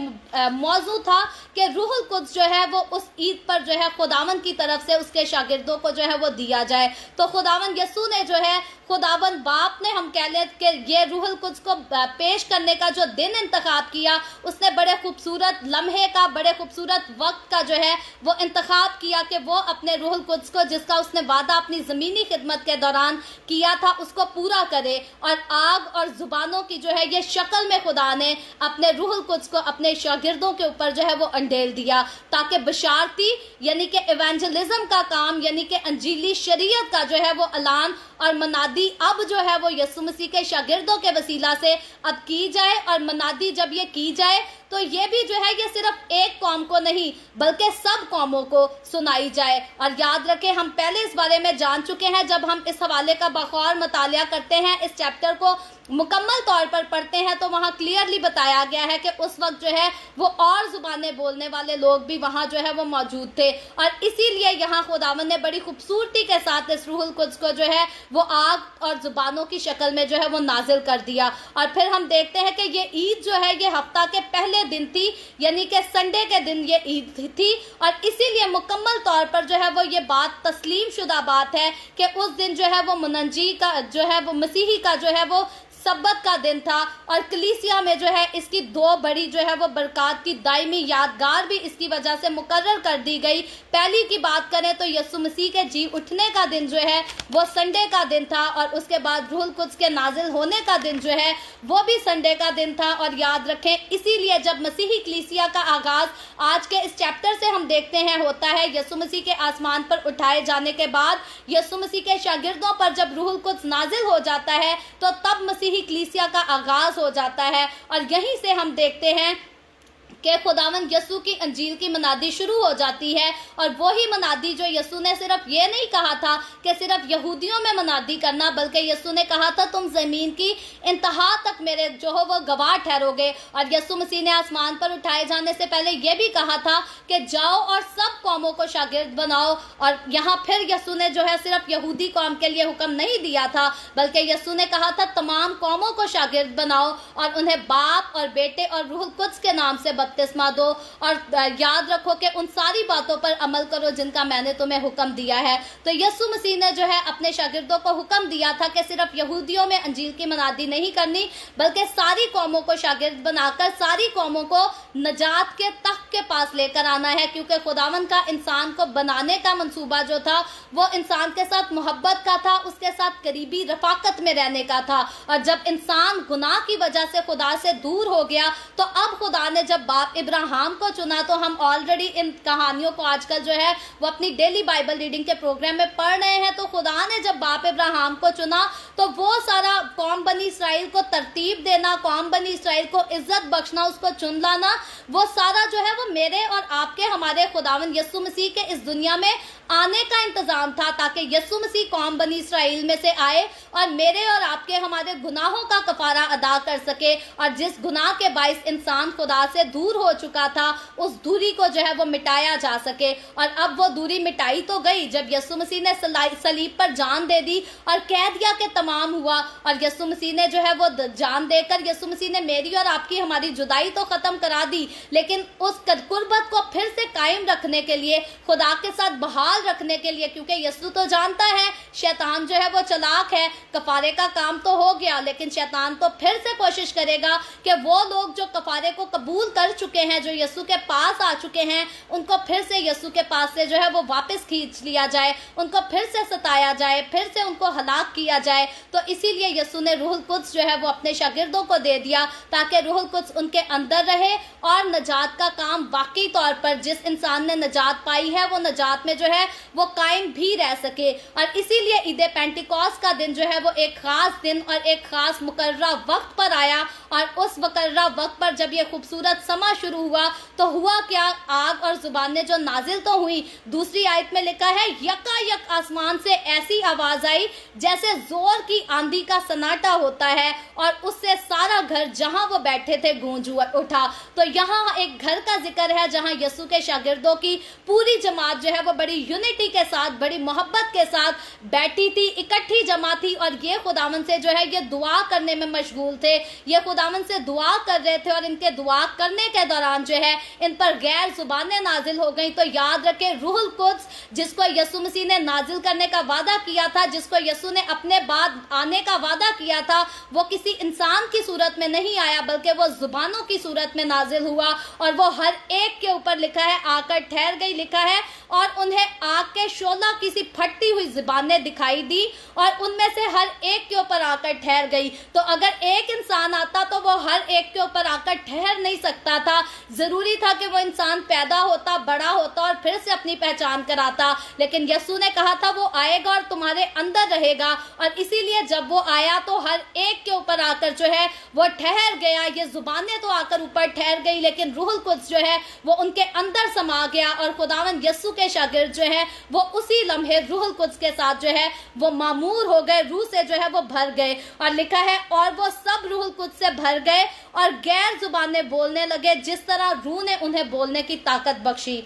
मौजू था कि रूहुल कुद्स जो है वो उस ईद पर जो है खुदावंद की तरफ से उसके शागिर्दों को जो है वो दिया जाए। तो खुदावंद यस्सू ने जो है, खुदावंद बाप ने, हम कह लें कि ये रूहुल कुद्स को पेश करने का जो दिन इंतखाब किया, उसने बड़े खूबसूरत लम्हे का, बड़े खूबसूरत वक्त का जो है वो इंतखाब किया कि वो अपने रूहुल कुद्स को, जिसका उसने वादा अपनी ज़मीनी खिदमत के दौरान किया था, उसको पूरा करे। और आग और ज़ुबानों की जो है ये शक्ल में खुदा ने अपने रूहुल कुद्स को अपने शागिर्दों के ऊपर जो है वो अंडेल दिया, ताकि बशारती यानी कि एवेंजलिज्म का काम, यानी कि अंजीली शरीयत का जो है वो ऐलान और मनादी अब जो है वो यीशु मसीह के शागिर्दों के वसीला से अब की जाए। और मनादी जब ये की जाए तो ये भी जो है ये सिर्फ एक कौम को नहीं बल्कि सब कौमों को सुनाई जाए। और याद रखें, हम पहले इस बारे में जान चुके हैं, जब हम इस हवाले का बखौर मुतालिया करते हैं, इस चैप्टर को मुकम्मल तौर पर पढ़ते हैं, तो वहाँ क्लियरली बताया गया है कि उस वक्त जो है वो और ज़ुबानें बोलने वाले लोग भी वहाँ जो है वो मौजूद थे। और इसीलिए यहाँ खुदावंद ने बड़ी खूबसूरती के साथ इस रूहुल कुद्स को जो है वो आग और ज़ुबानों की शक्ल में जो है वो नाजिल कर दिया। और फिर हम देखते हैं कि ये ईद जो है ये हफ्ता के पहले दिन थी, यानी कि संडे के दिन ये ईद थी। और इसीलिए मुकम्मल तौर पर जो है वो ये बात तस्लीम शुदा बात है कि उस दिन जो है वो मुनजी का जो है वो मसीही का जो है वो सब्बत का दिन था। और कलीसिया में जो है इसकी दो बड़ी जो है वो बरक़ात की दायमी यादगार भी इसकी वजह से मुकर्रर कर दी गई। पहली की बात करें तो यीशु मसीह के जी उठने का दिन जो है वो संडे का दिन था, और उसके बाद रूहुल कुद्स के नाजिल होने का दिन जो है वो भी संडे का दिन था। और याद रखें, इसीलिए जब मसीही कलीसिया का आगाज़ आज के इस चैप्टर से हम देखते हैं होता है यीशु मसीह के आसमान पर उठाए जाने के बाद यीशु मसीह के शागिर्दों पर जब रूहुल कुद्स नाजिल हो जाता है तो तब मसीही कलीसिया का आगाज हो जाता है। और यहीं से हम देखते हैं کہ खुदावन यसू की अंजील की मनादी शुरू हो जाती है। और वही मनादी जो यसू ने सिर्फ ये नहीं कहा था कि सिर्फ यहूदियों में मनादी करना, बल्कि यसू ने कहा था तुम ज़मीन की इंतहा तक मेरे जो हो वो गवाह ठहरोगे। और यसू मसीह ने आसमान पर उठाए जाने से पहले ये भी कहा था कि जाओ और सब कौमों को शागिर्द बनाओ। और यहाँ फिर यसू ने जो है सिर्फ यहूदी कौम के लिए हुक्म नहीं दिया था, बल्कि यसू ने कहा था तमाम कौमों को शागिर्द बनाओ और उन्हें बाप और बेटे और रूहुल कुद्स के नाम से बपतिस्मा दो, और याद रखो कि उन सारी बातों पर अमल करो जिनका मैंने तुम्हें हुक्म दिया है। तो यसू मसीह ने जो है अपने शागिर्दों को हुक्म दिया था कि सिर्फ यहूदियों में अंजील की मनादी नहीं करनी, बल्कि सारी कौमों को शागिर्द बनाकर सारी कौमों को नजात के तख्त के पास लेकर आना है। क्योंकि खुदावन का इंसान को बनाने का मंसूबा जो था वो इंसान के साथ मोहब्बत का था, उसके साथ करीबी रफाकत में रहने का था। और जब इंसान गुनाह की वजह से खुदा से दूर हो गया, तो अब खुदा ने जब बाप इब्राहिम को चुना, तो हम ऑलरेडी इन कहानियों को आजकल जो है वो अपनी डेली बाइबल रीडिंग के प्रोग्राम में पढ़ रहे हैं। तो खुदा ने जब बाप इब्राहिम को चुना, तो वो सारा कौम बनी इसराइल को तरतीब देना, कौम बनी इसराइल को इज्जत बख्शना, उसको चुन लाना, वो सारा जो है वो मेरे और आपके हमारे खुदावन यसू मसीह के इस दुनिया में आने का इंतजाम था, ताकि यसू मसीह कौम बनी इसराइल में से आए और मेरे और आपके हमारे गुनाहों का कफारा अदा कर सके। और जिस गुनाह के बाइस इंसान खुदा से दूर हो चुका था, उस दूरी को जो है वो मिटाया जा सके। और अब वो दूरी मिटाई तो गई जब यसू मसीह ने सलीब पर जान दे दी और कह दिया कि तमाम हुआ। और यसू मसीह ने जो है वो जान देकर यसू मसीह ने मेरी और आपकी हमारी जुदाई तो खत्म करा दी, लेकिन उस कुर्बत को फिर से कायम रखने के लिए, खुदा के साथ बहाल रखने के लिए, क्योंकि यसू तो जानता है शैतान जो है वो चालाक है, कफारे का काम तो हो गया, लेकिन शैतान तो फिर से कोशिश करेगा कि वो लोग जो कफारे को कबूल कर चुके हैं, जो यसू के पास आ चुके हैं, उनको फिर से यसू के पास से जो है वो वापस खींच लिया जाए, उनको फिर से सताया जाए, फिर से उनको हलाक किया जाए। तो इसीलिए यसू ने रूहुल कुद्स जो है वो अपने शागिर्दों को दे दिया, ताकि रूहुल कुद्स उनके अंदर रहे और नजात का काम वाकई तौर पर जिस इंसान ने नजात पाई है वो नजात में जो है वो कायम भी रह सके। और इसीलिए ईद पेंटिकॉस्ट का दिन जो है वो एक खास दिन और एक खास मुकर्रा वक्त पर आया। और उस मुकर्रा वक्त पर जब ये खूबसूरत समा शुरू हुआ, तो हुआ क्या, आग और जुबानें जो नाजिल तो हुई। दूसरी आयत में लिखा है यकायक आसमान से ऐसी आवाज आई जैसे जोर की आंधी का सन्नाटा होता है, और उससे सारा घर जहां वो बैठे थे गूंज उठा। तो यहाँ एक घर का जिक्र है जहां यसू के शागिर्दों की पूरी जमात जो है वो बड़ी यूनिटी के साथ, बड़ी मोहब्बत के साथ बैठी थी, इकट्ठी जमा थी, और ये खुदावन से जो है ये दुआ करने में मशगूल थे, ये खुदावन से दुआ कर रहे थे। और इनके दुआ करने के दौरान जो है इन पर गैर जुबानें नाजिल हो गई। तो याद रखें, रूहुल कुद्स जिसको यसू मसीह ने नाजिल करने का वादा किया था, जिसको यसू ने अपने बाद आने का वादा किया था, वो किसी इंसान की सूरत में नहीं आया, बल्कि वो जुबानों की सूरत में नाजिल हुआ। और वो हर एक के ऊपर लिखा है आकर ठहर गई, लिखा है, और उन्हें आग के शोला की सी फटती हुई जुबानें दिखाई दी, और उनमें से हर एक के ऊपर आकर ठहर गई। तो अगर एक इंसान आता तो वो हर एक के ऊपर आकर ठहर नहीं सकता था, जरूरी था कि वो इंसान पैदा होता, बड़ा होता और फिर से अपनी पहचान कराता। लेकिन यसू ने कहा था वो आएगा और तुम्हारे अंदर रहेगा, और इसीलिए जब वो आया तो हर एक के ऊपर आकर जो है वो ठहर गया। ये जुबानें तो आकर ऊपर ठहर गई, लेकिन रूहुल कुद्स जो है वो उनके अंदर समा गया, और खुदावन यसू के शागिर्द जो है वो उसी लम्हे रूहुल कुद्स के साथ जो है वो मामूर हो गए, रूह से जो है वो भर गए। और लिखा है और वो सब रूहुल कुद्स से भर गए और गैर जुबानें बोलने लगे, जिस तरह रूह ने उन्हें बोलने की ताकत बख्शी।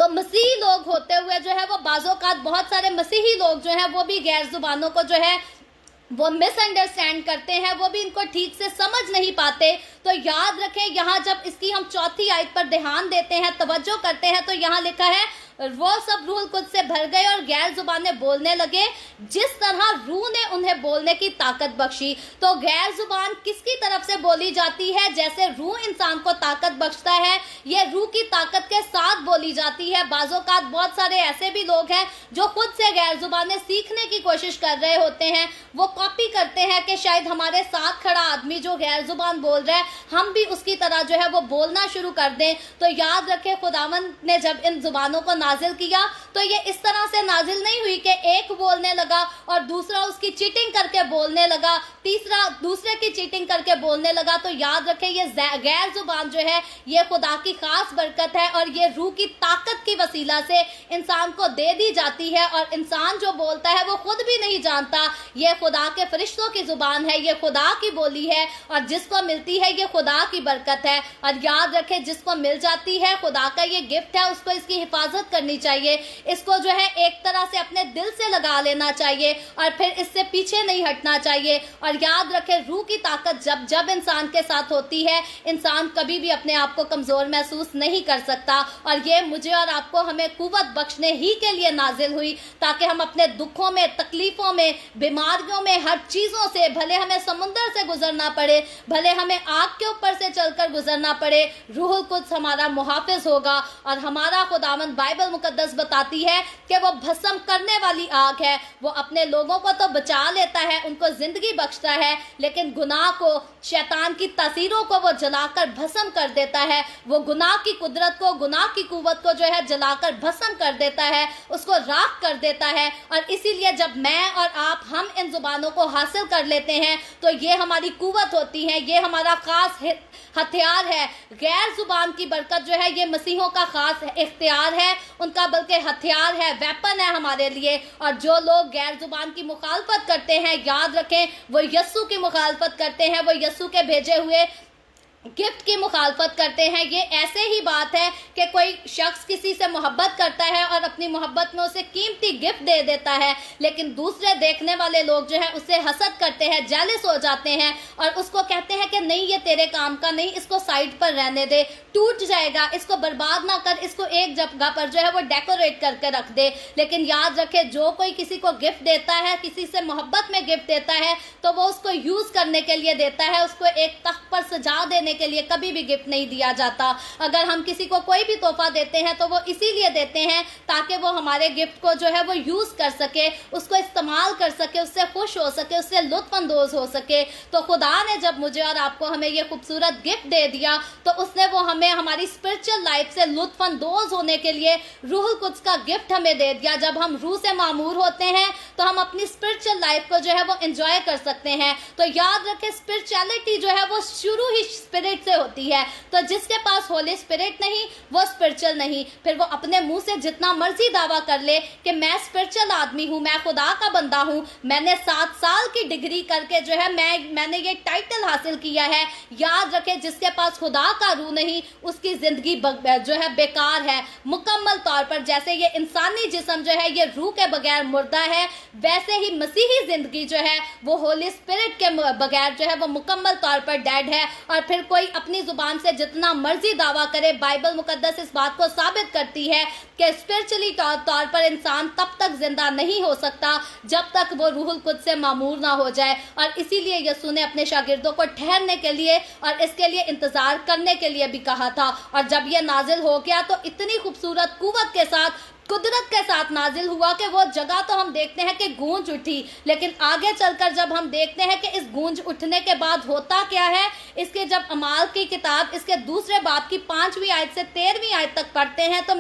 तो मसीही लोग होते हुए जो है वो बाज़ोकात बहुत सारे मसीही लोग जो हैं वो भी गैर जुबानों को जो है वो मिसअंडरस्टैंड करते हैं, वो भी इनको ठीक से समझ नहीं पाते। तो याद रखें, यहाँ जब इसकी हम चौथी आयत पर ध्यान देते हैं, तवज्जो करते हैं, तो यहाँ लिखा है वो सब रूहुल कुद्स से भर गए और गैर जुबानें बोलने लगे, जिस तरह रूह ने उन्हें बोलने की ताकत बख्शी। तो गैर जुबान किसकी तरफ से बोली जाती है? जैसे रूह इंसान को ताकत बख्शता है, ये रूह की ताकत के साथ बोली जाती है। बाज़ोकात बहुत सारे ऐसे भी लोग हैं जो खुद से गैर जुबानें सीखने की कोशिश कर रहे होते हैं, वो कॉपी करते हैं कि शायद हमारे साथ खड़ा आदमी जो गैर जुबान बोल रहा है, हम भी उसकी तरह जो है वो बोलना शुरू कर दें। तो याद रखें, खुदावंद ने जब इन जुबानों को नाजिल किया तो ये इस तरह से नाजिल नहीं हुई कि एक बोलने लगा और दूसरा उसकी चीटिंग करके बोलने लगा, तीसरा दूसरे की चीटिंग करके बोलने लगा। तो याद रखें ये गैर जुबान जो है ये खुदा की खास बरकत है और ये रूह की ताकत की वसीला से इंसान को दे दी जाती है और इंसान जो बोलता है वो खुद भी नहीं जानता। ये खुदा के फरिश्तों की जुबान है, ये खुदा की बोली है और जिसको मिलती है ये खुदा की बरकत है। और याद रखें जिसको मिल जाती है खुदा का ये गिफ्ट है, उसको इसकी हिफाजत करनी चाहिए, इसको जो है एक तरह से अपने दिल से लगा लेना चाहिए और फिर इससे पीछे नहीं हटना चाहिए। और याद रखें रूह की ताकत जब जब इंसान के साथ होती है इंसान कभी भी अपने आप को कमजोर महसूस नहीं कर सकता। और ये मुझे और आपको हमें कुव्वत बख्शने ही के लिए नाजिल हुई ताकि हम अपने दुखों में, तकलीफों में, बीमारियों में, हर चीजों से, भले हमें समुंदर से गुजरना पड़े, भले हमें आग के ऊपर से चलकर गुजरना पड़े, रूहुल कुद्स हमारा मुहाफिज होगा। और हमारा खुदावंद बाइबल मुकद्दस बताती है कि वो भस्म करने वाली आग है, वो अपने लोगों को तो बचा लेता है, उनको जिंदगी बख्शता है, लेकिन गुनाह को, शैतान की तासीरों को वो जलाकर भस्म कर देता है। वो गुनाह की कुदरत को, गुनाह की कुव्वत को जो है जलाकर भस्म कर देता है, उसको राख कर देता है। और इसीलिए जब मैं और आप हम इन जुबानों को हासिल कर लेते हैं तो ये हमारी कुव्वत होती है, ये हमारा खास हथियार है। गैर जुबान की बरकत जो है ये मसीहों का खास इख्तियार है, उनका बल्कि हथियार है, वेपन है हमारे लिए। और जो लोग गैर जुबान की मुखालफत करते हैं याद रखें वो यस्सु की मुखालफत करते हैं, वो यस्सु के भेजे हुए गिफ्ट की मुखालफत करते हैं। ये ऐसे ही बात है कि कोई शख्स किसी से मोहब्बत करता है और अपनी मोहब्बत में उसे कीमती गिफ्ट दे देता है, लेकिन दूसरे देखने वाले लोग जो है उससे हसद करते हैं, जेलस हो जाते हैं और उसको कहते हैं कि नहीं ये तेरे काम का नहीं, इसको साइड पर रहने दे, टूट जाएगा, इसको बर्बाद ना कर, इसको एक जगह पर जो है वो डेकोरेट करके रख दे। लेकिन याद रखे जो कोई किसी को गिफ्ट देता है, किसी से मोहब्बत में गिफ्ट देता है तो वो उसको यूज करने के लिए देता है, उसको एक तख्त पर सजा देने के लिए कभी भी गिफ्ट नहीं दिया जाता। अगर हम किसी को कोई भी तोहफा देते हैं तो वो इसीलिए देते हैं ताकि वो हमारे गिफ्ट को जो है वो यूज कर सके, उसको इस्तेमाल कर सके, उससे खुश हो सके, उससे लुत्फ अंदोज हो सके। तो खुदा ने जब मुझे और आपको हमें ये खूबसूरत गिफ्ट दे दिया तो उसने वो हमें हमारी स्पिरिचुअल लाइफ से लुत्फ अंदोज होने के लिए रूहुल कुद्स का गिफ्ट हमें दे दिया। जब हम रूह से मामूर होते हैं तो हम अपनी स्पिरिचुअल लाइफ को जो है वो एंजॉय कर सकते हैं। तो याद रखें स्पिरिचुअलिटी जो है वो शुरू ही स्पिरिट से होती है। तो जिसके पास होली स्पिरिट नहीं वो स्पिरिचुअल नहीं। फिर वो अपने मुंह से जितना मर्जी दावा कर ले कि मैं स्पिरिचुअल आदमी हूं, मैं खुदा का बंदा हूं, मैंने 7 साल की डिग्री करके जो है मैंने ये टाइटल हासिल किया है। याद रखे जिसके पास खुदा का रूह नहीं उसकी जिंदगी जो है बेकार है। मुकम्मल तौर पर जैसे ये इंसानी जिस्म जो है ये रूह के बगैर मुर्दा है, वैसे ही मसीही जिंदगी जो है वो होली स्पिरिट के बगैर जो है वो मुकम्मल तौर पर डेड है। और फिर कोई अपनी जुबान से जितना मर्जी दावा करे, बाइबल मुकद्दस इस बात को साबित करती है कि स्पिरिचुअली तौर पर इंसान तब तक जिंदा नहीं हो सकता जब तक वो रूहुल कुद्स से मामूर ना हो जाए। और इसीलिए यीशु ने अपने शागिर्दों को ठहरने के लिए और इसके लिए इंतजार करने के लिए भी कहा था। और जब ये नाजिल हो गया तो इतनी खूबसूरत कुव्वत के साथ, कुदरत के साथ नाजिल हुआ कि वो जगह तो हम देखते हैं कि गूंज उठी, लेकिन आगे चलकर जब हम देखते हैं कि इस गूंज उठने के बाद होता क्या है, इसके जब अमाल की किताब इसके दूसरे बाब की 5वीं आयत से 13वीं आयत तक पढ़ते हैं तो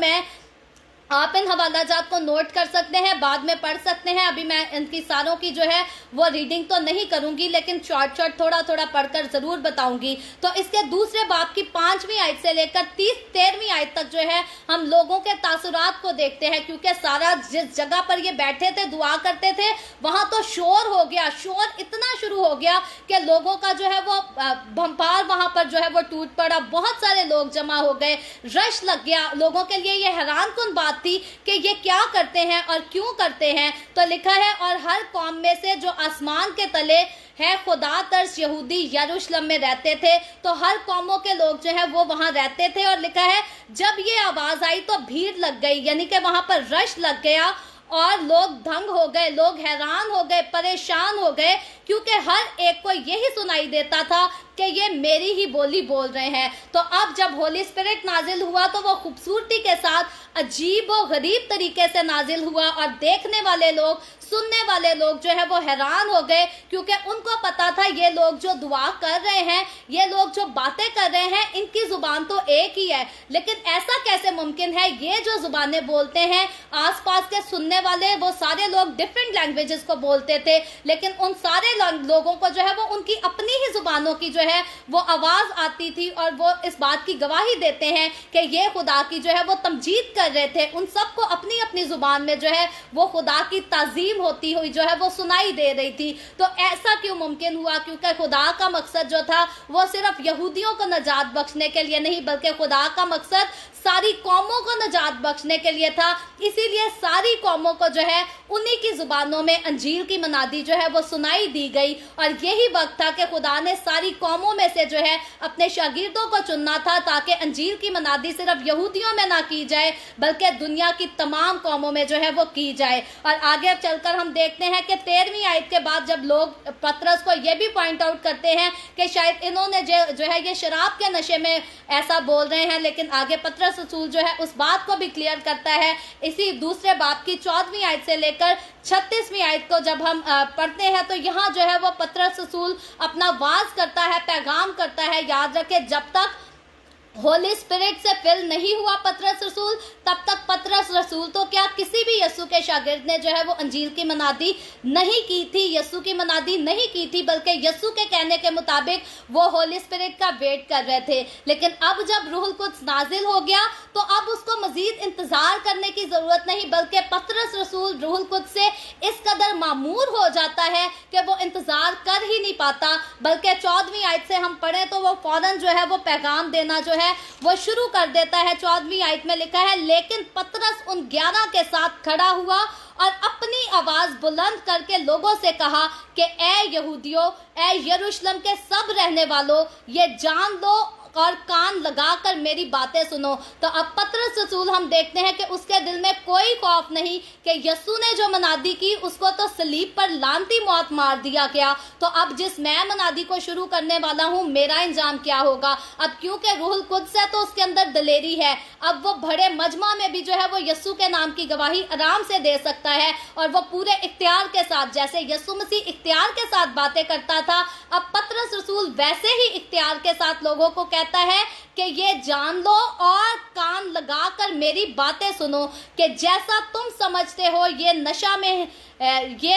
आप इन हवालाजात को नोट कर सकते हैं, बाद में पढ़ सकते हैं। अभी मैं इनकी सारों की जो है वो रीडिंग तो नहीं करूंगी लेकिन शॉर्ट थोड़ा थोड़ा पढ़कर जरूर बताऊंगी। तो इसके दूसरे बाब की 5वीं आयत से लेकर 13वीं आयत तक जो है हम लोगों के तासुरात को देखते हैं, क्योंकि सारा जिस जगह पर ये बैठे थे दुआ करते थे वहां तो शोर हो गया, शोर इतना शुरू हो गया कि लोगों का जो है वो भंपार वहां पर जो है वो टूट पड़ा, बहुत सारे लोग जमा हो गए, रश लग गया। लोगों के लिए ये हैरान कुन बात थी कि ये क्या करते हैं और क्यों करते हैं। तो लिखा है और हर कौम में से जो आसमान के तले है खुदा तर्स यहूदी यरूशलेम में रहते थे। तो हर कौमों के लोग जो है वो वहां रहते थे। और लिखा है जब ये आवाज आई तो भीड़ लग गई, यानी कि वहां पर रश लग गया और लोग दंग हो गए, लोग हैरान हो गए, परेशान हो गए, क्योंकि हर एक को यही सुनाई देता था कि ये मेरी ही बोली बोल रहे हैं। तो अब जब होली स्पिरिट नाजिल हुआ तो वो खूबसूरती के साथ अजीब और गरीब तरीके से नाजिल हुआ, और देखने वाले लोग, सुनने वाले लोग जो है वो हैरान हो गए, क्योंकि उनको पता था ये लोग जो दुआ कर रहे हैं, ये लोग जो बातें कर रहे हैं, इनकी जुबान तो एक ही है, लेकिन ऐसा कैसे मुमकिन है? ये जो जुबानें बोलते हैं, आसपास के सुनने वाले वो सारे लोग डिफरेंट लैंग्वेजेस को बोलते थे, लेकिन उन सारे लोगों को जो है वो उनकी अपनी ही जुबानों की जो है वो आवाज आती थी, और वो इस बात की गवाही देते हैं कि ये खुदा की जो है वो तमजीद कर रहे थे। उन सबको अपनी अपनी जुबान में जो है वो खुदा की ताजीम होती हुई जो है वो सुनाई दे रही थी। तो ऐसा क्यों मुमकिन हुआ? क्योंकि खुदा का मकसद जो था वो सिर्फ यहूदियों को नजात बख्शने के लिए नहीं, बल्कि खुदा का मकसद सारी कौमों को नजात बख्शने के लिए था। इसीलिए सारी कौमों को जो है उन्हीं की जुबानों में अंजील की मनादी जो है वो सुनाई दी गई, और यही वक्त था कि खुदा ने सारी कौमों में से जो है अपने शागिर्दों को चुनना था, ताकि अंजील की मनादी सिर्फ यहूदियों में ना की जाए बल्कि दुनिया की तमाम कौमों में जो है वो की जाए। और आगे चलकर हम देखते हैं कि 13वीं आयत के बाद जब लोग पतरस को ये भी पॉइंट आउट करते हैं कि शायद इन्होंने जो है ये शराब के नशे में ऐसा बोल रहे हैं, लेकिन आगे पतरस रसूल जो है उस बात को भी क्लियर करता है। इसी दूसरे बाब की 14वीं आयत से लेकर 36वीं आयत को जब हम पढ़ते हैं तो यहाँ जो है वो पतरस रसूल अपना वाज करता है, पैगाम करता है। याद रखें, जब तक होली स्पिरिट से फिल नहीं हुआ पतरस रसूल, तब तक पतरस रसूल तो क्या, किसी भी यीशु के शागिर्द ने जो है वो अंजील की मनादी नहीं की थी, यीशु की मनादी नहीं की थी, बल्कि यीशु के कहने के मुताबिक वो होली स्पिरिट का वेट कर रहे थे। लेकिन अब जब रूहुल कुद्स नाजिल हो गया तो अब उसको मजीद इंतजार करने की जरूरत नहीं, बल्कि पतरस रसूल रूहुल कुद्स से इस कदर मामूर हो जाता है कि वो इंतजार कर ही नहीं पाता, बल्कि 14वीं आयत से हम पढ़ें तो वो फौरन जो है वो पैगाम देना जो है वो शुरू कर देता है। 14वीं आयत में लिखा है, लेकिन पतरस उन 11 के साथ खड़ा हुआ और अपनी आवाज बुलंद करके लोगों से कहा कि ए यहूदियों, ए यरूशलेम के सब रहने वालों, ये जान लो और कान लगाकर मेरी बातें सुनो। तो अब पतरस रसूल हम देखते हैं कि उसके दिल में कोई खौफ नहीं कि यीशु ने जो मनादी की उसको तो सलीब पर लानती मौत मार दिया गया, तो अब जिस मैं मनादी को शुरू करने वाला हूँ मेरा इंजाम क्या होगा? अब क्योंकि रूहुल कुद्स है तो उसके अंदर दलेरी है, अब वो बड़े मजमा में भी जो है वो यीशु के नाम की गवाही आराम से दे सकता है, और वो पूरे इख्तियार के साथ, जैसे यीशु मसीह इख्तियार के साथ बातें करता था, अब पतरस रसूल वैसे ही इख्तियार के साथ लोगों को कहता है कि ये जान लो और कान लगाकर मेरी बातें सुनो कि जैसा तुम समझते हो ये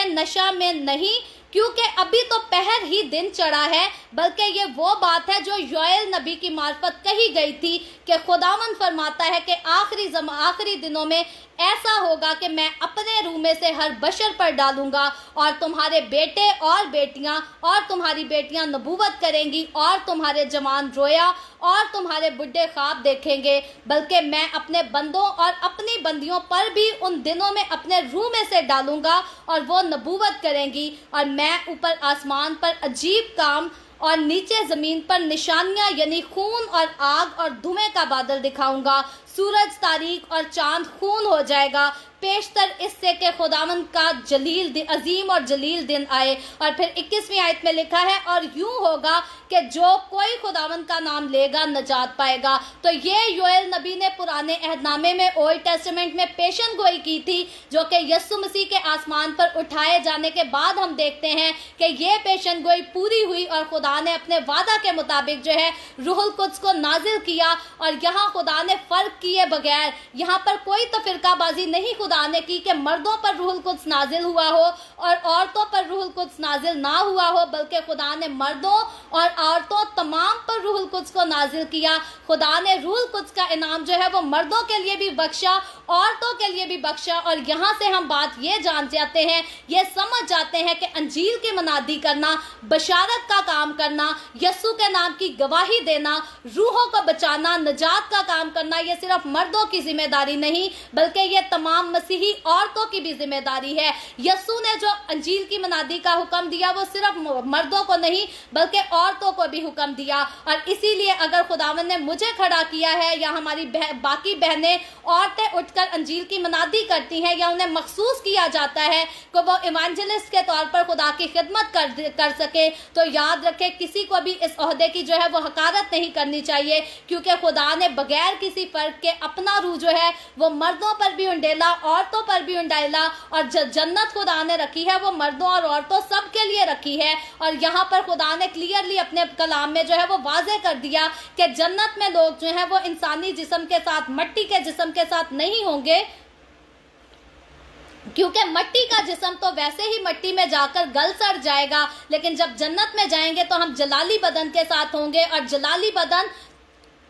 नशा में नहीं, क्योंकि अभी तो पहर ही दिन चढ़ा है, बल्कि ये वो बात है जो योएल नबी की मार्फत कही गई थी कि खुदावंद फरमाता है कि आखिरी दिनों में ऐसा होगा कि मैं अपने रूह में से हर बशर पर डालूंगा, और तुम्हारे बेटे और बेटियां और तुम्हारी बेटियां नबूवत करेंगी, और तुम्हारे जवान रोया और तुम्हारे बुढ़े ख्वाब देखेंगे, बल्कि मैं अपने बंदों और अपनी बंदियों पर भी उन दिनों में अपने रूह में से डालूंगा और वो नबूवत करेंगी, और मैं ऊपर आसमान पर अजीब काम और नीचे जमीन पर निशानियां यानी खून और आग और धुएं का बादल दिखाऊंगा। सूरज, तारीख और चांद खून हो जाएगा, पेशतर इससे कि खुदावंद का अजीम और जलील दिन आए। और फिर 21वीं आयत में लिखा है, और यूं होगा कि जो कोई खुदावंद का नाम लेगा नजात पाएगा। तो ये योएल नबी ने पुराने अहदनामे में, ओल्ड टेस्टामेंट में पेशन गोई की थी, जो कि यीशु मसीह के आसमान पर उठाए जाने के बाद हम देखते हैं कि ये पेशन गोई पूरी हुई, और खुदा ने अपने वादा के मुताबिक जो है रूहुल कुद्स को नाजिल किया। और यहाँ खुदा ने फर्क किए बगैर, यहाँ पर कोई तो फिरकाबाजी नहीं खुदा ने की कि मर्दों पर रूहुल कुद्स नाजिल हुआ हो और औरतों पर रूहुल कुद्स नाजिल ना हुआ हो, बल्कि खुदा ने मर्दों और औरतों तमाम पर रूहुल कुद्स को नाजिल किया। खुदा ने रूहुल कुद्स का इनाम जो है वो मर्दों के लिए भी बख्शा, औरतों के लिए भी बख्शा। और यहाँ से हम बात ये जान जाते हैं, ये समझ जाते हैं कि अंजील की मनादी करना, बशारत का काम करना, यीशु के नाम की गवाही देना, रूहों को बचाना, नजात का काम करना, ये सिर्फ मर्दों की जिम्मेदारी नहीं, बल्कि ये तमाम मसीही औरतों की भी जिम्मेदारी है। यीशु ने जो अंजील की मनादी का हुक्म दिया वो सिर्फ मर्दों को नहीं बल्कि औरतों को भी हुक्म दिया। और इसीलिए अगर खुदावंद ने मुझे खड़ा किया है या हमारी बाकी बहनें औरतें उठकर अंजील की मनादी करती हैं या उन्हें मखसूस किया जाता है कि वो इवांजलिस्ट के तौर पर खुदा की खिदमत कर सके, तो याद रखें किसी को भी इस ओहदे की जो है वो हकारत नहीं करनी चाहिए, क्योंकि खुदा ने बगैर किसी फर्क के अपना रूह जो है वो मर्दों पर भी उंडेला, औरतों पर भी उंडेला। और जन्नत खुदा ने रखी है वो मर्दों और औरतों सब के लिए रखी है। और यहाँ पर खुदा ने क्लियरली अपने कलाम में जो है वो वाज़े कर दिया कि जन्नत में लोग जो है वो इंसानी जिस्म के साथ, मट्टी के जिस्म के साथ नहीं होंगे, क्योंकि मट्टी का जिस्म तो वैसे ही मट्टी में जाकर गल सड़ जाएगा, लेकिन जब जन्नत में जाएंगे तो हम जलाली बदन के साथ होंगे। और जलाली बदन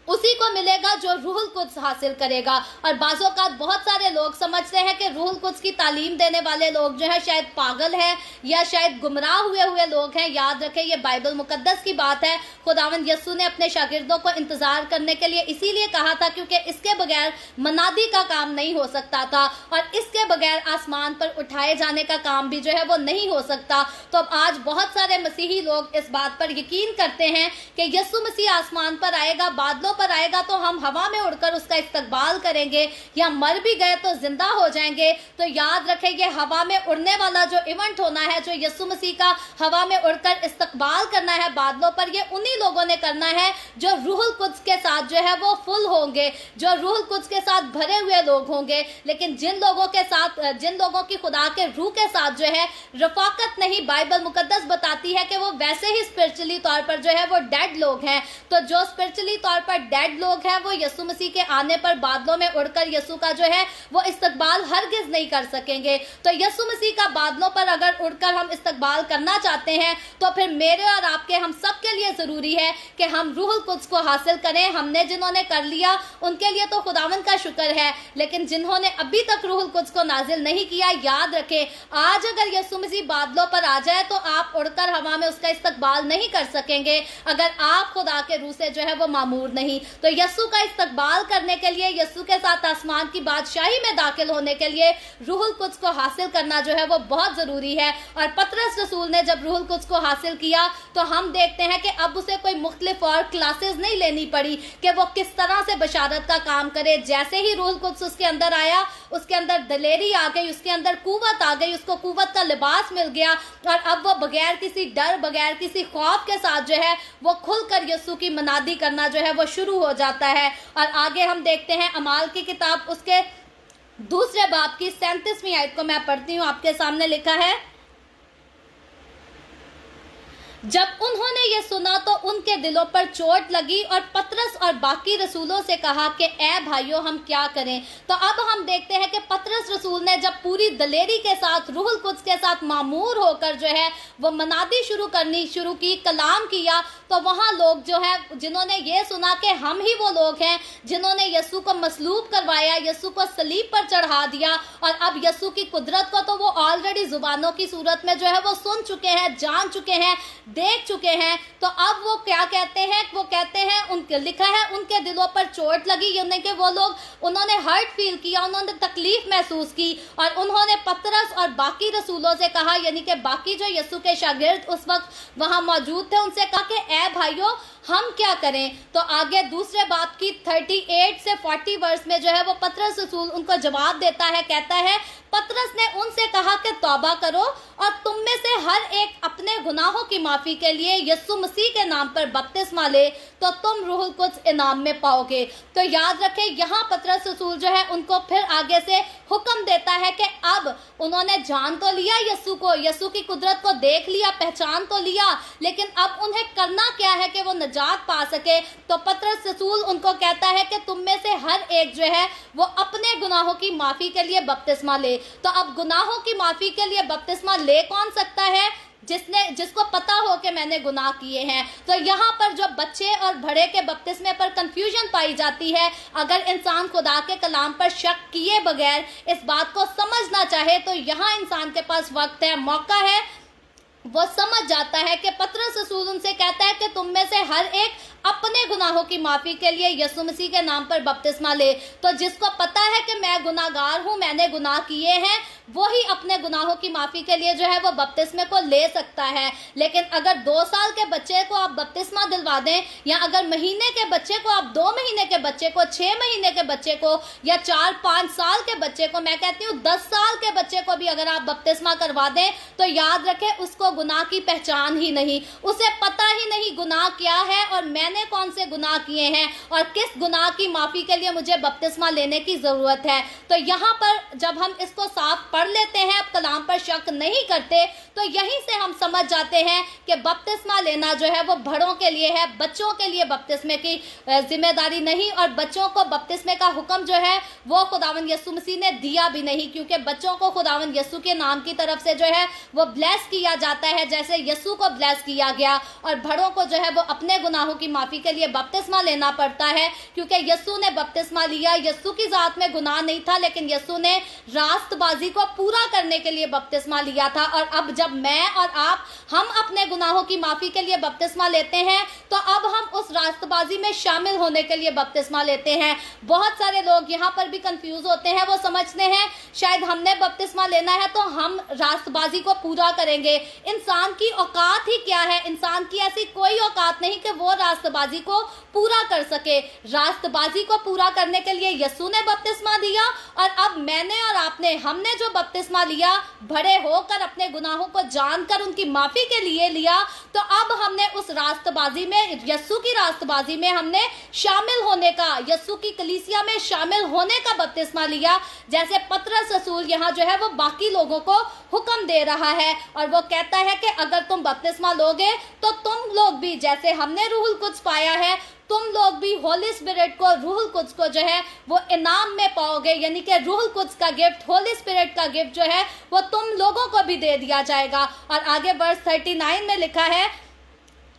उसी को मिलेगा जो रूहुल कुद्स हासिल करेगा। और बाज़ों का बहुत सारे लोग समझते हैं कि रूहुल कुद्स की तालीम देने वाले लोग जो है शायद पागल है या शायद गुमराह हुए लोग हैं। याद रखें ये बाइबल मुकद्दस की बात है। खुदावंद यीशु ने अपने शागिर्दों को इंतजार करने के लिए इसीलिए कहा था क्योंकि इसके बगैर मनादी का काम नहीं हो सकता था और इसके बगैर आसमान पर उठाए जाने का काम भी जो है वो नहीं हो सकता। तो अब आज बहुत सारे मसीही लोग इस बात पर यकीन करते हैं कि यीशु मसीह आसमान पर आएगा, बादलों पर आएगा तो हम हवा में उड़कर उसका इस्तकबाल करेंगे, या मर भी गए तो जिंदा हो जाएंगे। तो याद रखें ये हवा में उड़ने वाला जो इवेंट होना है, जो यीशु मसीह का हवा में उड़कर इस्तकबाल करना है बादलों पर, ये उन्हीं लोगों ने करना है जो रूहुल कुद्स के साथ जो है वो फुल होंगे, जो रूहुल कुद्स के साथ भरे हुए लोग होंगे। लेकिन जिन लोगों की खुदा के रूह के साथ जो है रफाकत नहीं, बाइबल मुकद्दस बताती है कि वो वैसे ही स्पिरिचुअली तौर पर जो है वो डेड लोग हैं। तो जो स्पिरिचुअली तौर पर डेड लोग हैं वो यीशु मसीह के आने पर बादलों में उड़कर यीशु का जो है वो इस्तकबाल हरगिज नहीं कर सकेंगे। तो यीशु मसीह का बादलों पर अगर उड़कर हम इस्तकबाल करना चाहते हैं तो फिर मेरे और आपके, हम सब के लिए जरूरी है कि हम रूहुल कुद्स को हासिल करें। हमने जिन्होंने कर लिया उनके लिए तो खुदावंद का शुक्र है, लेकिन जिन्होंने अभी तक रूहुल कुद्स को नाजिल नहीं किया, याद रखें आज अगर यीशु मसीह बादलों पर आ जाए तो आप उड़कर हवा में उसका इस्तकबाल नहीं कर सकेंगे अगर आप खुदा के रूह से जो है वो मामूर नहीं। तो यीशु का इस्तकबाल करने के लिए, यीशु के साथ आसमान की बादशाही में दाखिल होने के लिए रूहुल कुद्स को हासिल करना जो है वो बहुत जरूरी है। और पतरस रसूल ने जब रूहुल कुद्स को हासिल किया तो हम देखते हैं कि अब उसे कोई मुख्तलिफ और क्लासेस नहीं लेनी पड़ी कि वो किस तरह से बशारत का काम करे। जैसे ही रूहुल कुद्स उसके अंदर आया, उसके अंदर दलेरी आ गई, उसके अंदर कुव्वत आ गई, उसको कुव्वत का लिबास मिल गया और अब वो बगैर किसी डर, बगैर किसी खौफ के साथ जो है वो खुलकर यीशु की मनादी करना जो है वो शुरू हो जाता है। और आगे हम देखते हैं अमाल की किताब उसके 2 बाब की 37वीं आयत को मैं पढ़ती हूँ। आपके सामने लिखा है, जब उन्होंने ये सुना तो उनके दिलों पर चोट लगी और पतरस और बाकी रसूलों से कहा कि ए भाइयों हम क्या करें। तो अब हम देखते हैं कि पतरस रसूल ने जब पूरी दलेरी के साथ रूहुल कुद्स के साथ मामूर होकर जो है वो मनादी शुरू की, कलाम किया, तो वहाँ लोग जो है जिन्होंने ये सुना कि हम ही वो लोग हैं जिन्होंने यीशु को मसलूब करवाया, यीशु को सलीब पर चढ़ा दिया और अब यीशु की कुदरत को तो वो ऑलरेडी जुबानों की सूरत में जो है वो सुन चुके हैं, जान चुके हैं, देख चुके हैं। तो अब वो क्या कहते हैं, वो कहते हैं, उनके लिखा है उनके दिलों पर चोट लगी, यानी कि वो लोग, उन्होंने हर्ट फील किया, उन्होंने तकलीफ महसूस की और उन्होंने पतरस और बाकी रसूलों से कहा, यानी कि बाकी जो यीशु के शागिर्द उस वक्त वहां मौजूद थे, उनसे कहा कि ए भाइयों हम क्या करें। तो आगे 2 बाब की 38 से 40 वर्ष में जो है वो पतरस रसूल उनको जवाब देता है, कहता है, पतरस ने उनसे कहा कि तौबा करो और तुम में से हर एक अपने गुनाहों की माफी के लिए यीशु मसीह के नाम पर बपतिस्मा ले तो तुम रूहुल कुद्स इनाम में पाओगे। तो याद रखें यहाँ पतरस रसूल जो है उनको फिर आगे से हुक्म देता है कि अब उन्होंने जान तो लिया यीशु को, यीशु की कुदरत को देख लिया, पहचान तो लिया, लेकिन अब उन्हें करना क्या है कि वो निजात पा सके। तो पतरस रसूल उनको कहता है कि तुम में से हर एक जो है वो अपने गुनाहों की माफी के लिए बपतिस्मा ले। तो अब गुनाहों की माफी के लिए बपतिस्मा ले कौन सकता है? जिसको पता हो कि मैंने गुनाह किए हैं। तो यहाँ पर जो बच्चे और बड़े के बपतिस्मे पर कंफ्यूजन पाई जाती है, अगर इंसान खुदा के कलाम पर शक किए बगैर इस बात को समझना चाहे तो यहाँ इंसान के पास वक्त है, मौका है, वो समझ जाता है कि पतरस रसूल उनसे कहता है कि तुम में से हर एक अपने गुनाहों की माफी के लिए यीशु मसीह के नाम पर बपतिस्मा ले। तो जिसको पता है कि मैं गुनाहगार हूं, मैंने गुनाह किए हैं, वही अपने गुनाहों की माफी के लिए जो है वो बपतिस्मे को ले सकता है। लेकिन अगर 2 साल के बच्चे को आप बपतिस्मा दिलवा दें, या अगर महीने के बच्चे को आप 2 महीने के बच्चे को, 6 महीने के बच्चे को, या 4-5 साल के बच्चे को, मैं कहती हूँ 10 साल के बच्चे को भी अगर आप बपतिस्मा करवा दें, तो याद रखें उसको गुनाह की पहचान ही नहीं, उसे पता ही नहीं गुनाह क्या है और मैंने कौन से गुनाह किए हैं और किस गुनाह की माफी के लिए मुझे बपतिस्मा लेने की जरूरत है। तो यहाँ पर जब हम इसको साफ पढ़ लेते हैं, अब कलाम पर शक नहीं करते, तो यहीं से हम समझ जाते हैं कि बपतिस्मा लेना जो है वो बड़ों के लिए है, बच्चों के लिए बपतिस्मे की जिम्मेदारी नहीं। और बच्चों को बपतिस्मे का हुक्म जो है वो खुदावंद यीशु मसीह ने दिया भी नहीं, क्योंकि बच्चों को खुदावंद यीशु के नाम की तरफ से जो है वो ब्लेस किया जाता है, जैसे यीशु को ब्लेस किया गया। और बड़ों को जो है वो अपने गुनाहों की माफी के लिए बपतिस्मा लेना पड़ता है, क्योंकि यीशु ने बपतिस्मा लिया। यीशु की जात में गुनाह नहीं था, लेकिन यीशु ने रास्तबाजी को पूरा करने के लिए बपतिस्मा लिया था। और अब जब मैं और आप हम अपने गुनाहों की माफी के लिए बपतिस्मा लेते हैं, तो अब हम उस रास्तबाजी में शामिल होने के लिए बपतिस्मा लेते हैं। बहुत सारे लोग यहाँ पर भी कंफ्यूज होते हैं, वो समझते हैं शायद हमने बपतिस्मा लेना है तो हम रास्तबाजी को पूरा करेंगे। इंसान की औकात ही क्या है? इंसान की ऐसी कोई औकात नहीं कि वो रास्तबाजी को पूरा कर सके। रास्तबाजी को पूरा करने के लिए यीशु ने बपतिस्मा दिया, और अब मैंने और आपने, हमने जो बपतिस्मा लिया, बड़े होकर अपने गुनाहों को जानकर उनकी माफी के लिए लिया, तो अब हमने उस रास्तबाजी में, यीशु की रास्तबाजी में हमने शामिल होने का, यीशु की कलीसिया में शामिल होने का बपतिस्मा लिया। जैसे पतरस रसूल यहाँ जो है वो बाकी लोगों को हुक्म दे रहा है, और वो कहता है कि अगर तुम बपतिस्मा लोगे तो तुम लोग भी, जैसे हमने रूहुल कुद्स पाया है, तुम लोग भी होली स्पिरिट को, रूहुल कुद्स को जो है वो इनाम में पाओगे। यानी कि रूहुल कुद्स का गिफ्ट, होली स्पिरिट का गिफ्ट जो है वो तुम लोगों को भी दे दिया जाएगा। और आगे वर्स 39 में लिखा है,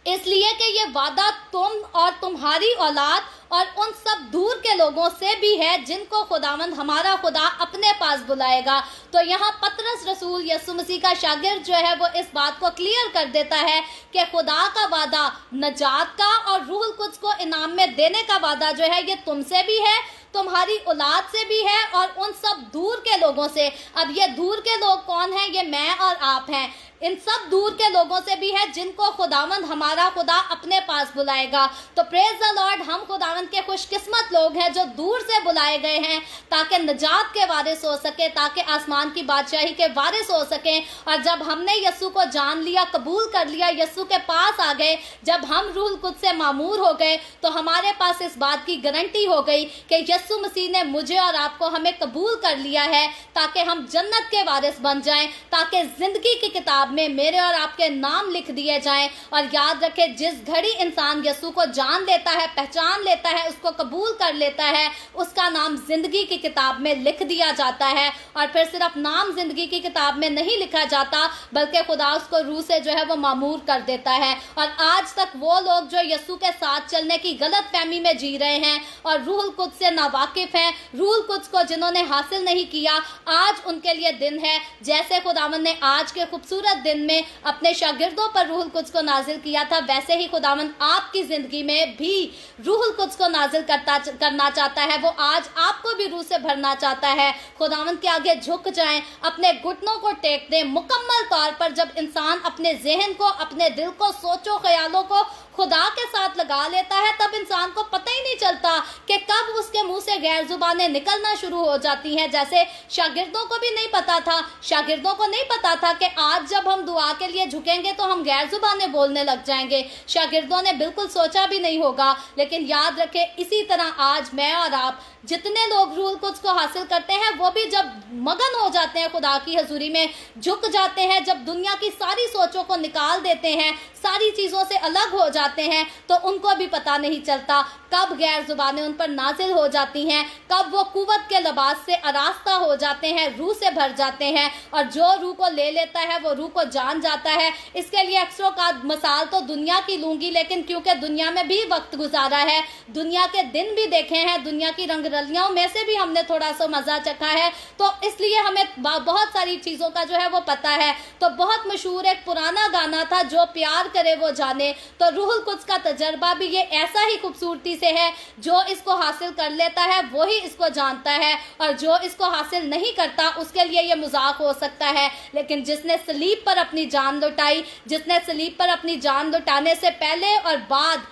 इसलिए कि ये वादा तुम और तुम्हारी औलाद और उन सब दूर के लोगों से भी है जिनको खुदावंद हमारा खुदा अपने पास बुलाएगा। तो यहाँ पतरस रसूल यीशु मसीह का शागिर्द जो है वो इस बात को क्लियर कर देता है कि खुदा का वादा नजात का और रूहुल कुद्स को इनाम में देने का वादा जो है ये तुमसे भी है, तुम्हारी औलाद से भी है, और उन सब दूर के लोगों से। अब ये दूर के लोग कौन हैं? ये मैं और आप हैं। इन सब दूर के लोगों से भी है जिनको खुदावंद हमारा खुदा अपने पास बुलाएगा। तो प्रेज द लॉर्ड, हम खुदावंद के खुशकिस्मत लोग हैं जो दूर से बुलाए गए हैं ताकि नजात के वारिस हो सके, ताकि आसमान की बादशाही के वारिस हो सके। और जब हमने यीशु को जान लिया, कबूल कर लिया, यीशु के पास आ गए, जब हम रूहुल कुद्स से मामूर हो गए, तो हमारे पास इस बात की गारंटी हो गई कि यीशु मसीह ने मुझे और आपको, हमें कबूल कर लिया है, ताकि हम जन्नत के वारिस बन जाएं, ताकि जिंदगी की किताब में मेरे और आपके नाम लिख दिए जाएं। और याद रखें, जिस घड़ी इंसान यीशु को जान लेता है, पहचान लेता है, उसको कबूल कर लेता है, उसका नाम जिंदगी की किताब में लिख दिया जाता है। और फिर सिर्फ नाम जिंदगी की किताब में नहीं लिखा जाता, बल्कि खुदा उसको रूह से जो है वो मामूर कर देता है। और आज तक वो लोग जो यीशु के साथ चलने की गलत फहमी में जी रहे हैं और रूहुल कुद्स से नावाकिफ हैं, रूहुल कुद्स को जिन्होंने हासिल नहीं किया, आज उनके लिए दिन है। जैसे खुदावंद ने आज के खूबसूरत दिन में अपने शागिर्दों पर रूहुल कुद्स को नाजिल किया था, वैसे ही खुदावंद आपकी जिंदगी में भी रूहुल कुद्स को नाजिल करना चाहता है। वो आज आपको भी रूह से भरना चाहता है। खुदावंद के आगे झुक जाएं, अपने घुटनों को टेक दें। मुकम्मल तौर पर जब इंसान अपने जहन को, अपने दिल को, सोचो ख्यालों को खुदा के साथ लगा लेता है, तब इंसान को पता ही नहीं चलता कि कब उसके मुंह से गैर जुबानें निकलना शुरू हो जाती हैं। जैसे शागिर्दों को भी नहीं पता था, शागिर्दों को नहीं पता था कि आज जब हम दुआ के लिए झुकेंगे तो हम गैर जुबानें बोलने लग जाएंगे। शागिर्दों ने बिल्कुल सोचा भी नहीं होगा। लेकिन याद रखें, इसी तरह आज मैं और आप, जितने लोग रूहुल कुद्स को हासिल करते हैं, वो भी जब मगन हो जाते हैं, खुदा की हजूरी में झुक जाते हैं, जब दुनिया की सारी सोचों को निकाल देते हैं, सारी चीज़ों से अलग हो जाते हैं, तो उनको भी पता नहीं चलता कब गैर जुबानें उन पर नाजिल हो जाती हैं, कब वो कुव्वत के लिबास से आरास्ता हो जाते हैं, रूह से भर जाते हैं। और जो रूह को ले लेता है वो रूह को जान जाता है। इसके लिए अक्सरों का मिसाल तो दुनिया की लूंगी, लेकिन क्योंकि दुनिया में भी वक्त गुजारा है, दुनिया के दिन भी देखे हैं, दुनिया की रंगरलियों में से भी हमने थोड़ा सा मजा चखा है, तो इसलिए हमें बहुत सारी चीज़ों का जो है वो पता है। तो बहुत मशहूर एक पुराना गाना था, जो प्यार करे वो जाने। तो रूहुल रूहुल कुद्स का तजर्बा भी ये ऐसा ही खूबसूरती से है, जो इसको हासिल कर लेता है वही इसको जानता है, और जो इसको हासिल नहीं करता उसके लिए ये मजाक हो सकता है। लेकिन जिसने सलीब पर अपनी जान लुटाई, जिसने सलीब पर अपनी जान लुटाने से पहले और बाद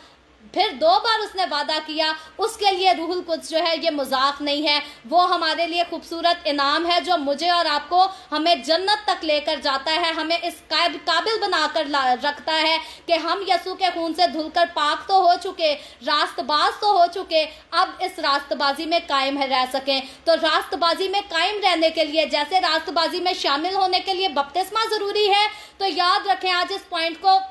फिर 2 बार उसने वादा किया, उसके लिए रूहुल कुद्स जो है ये मजाक नहीं है, वो हमारे लिए खूबसूरत इनाम है जो मुझे और आपको हमें जन्नत तक लेकर जाता है, हमें इस काबिल बनाकर रखता है कि हम यसू के खून से धुलकर पाक तो हो चुके, रास्तबाज तो हो चुके, अब इस रास्तबाजी में कायम रह सकें। तो रास्तबाजी में कायम रहने के लिए, जैसे रास्तबाजी में शामिल होने के लिए बपतिस्मा ज़रूरी है, तो याद रखें, आज इस पॉइंट को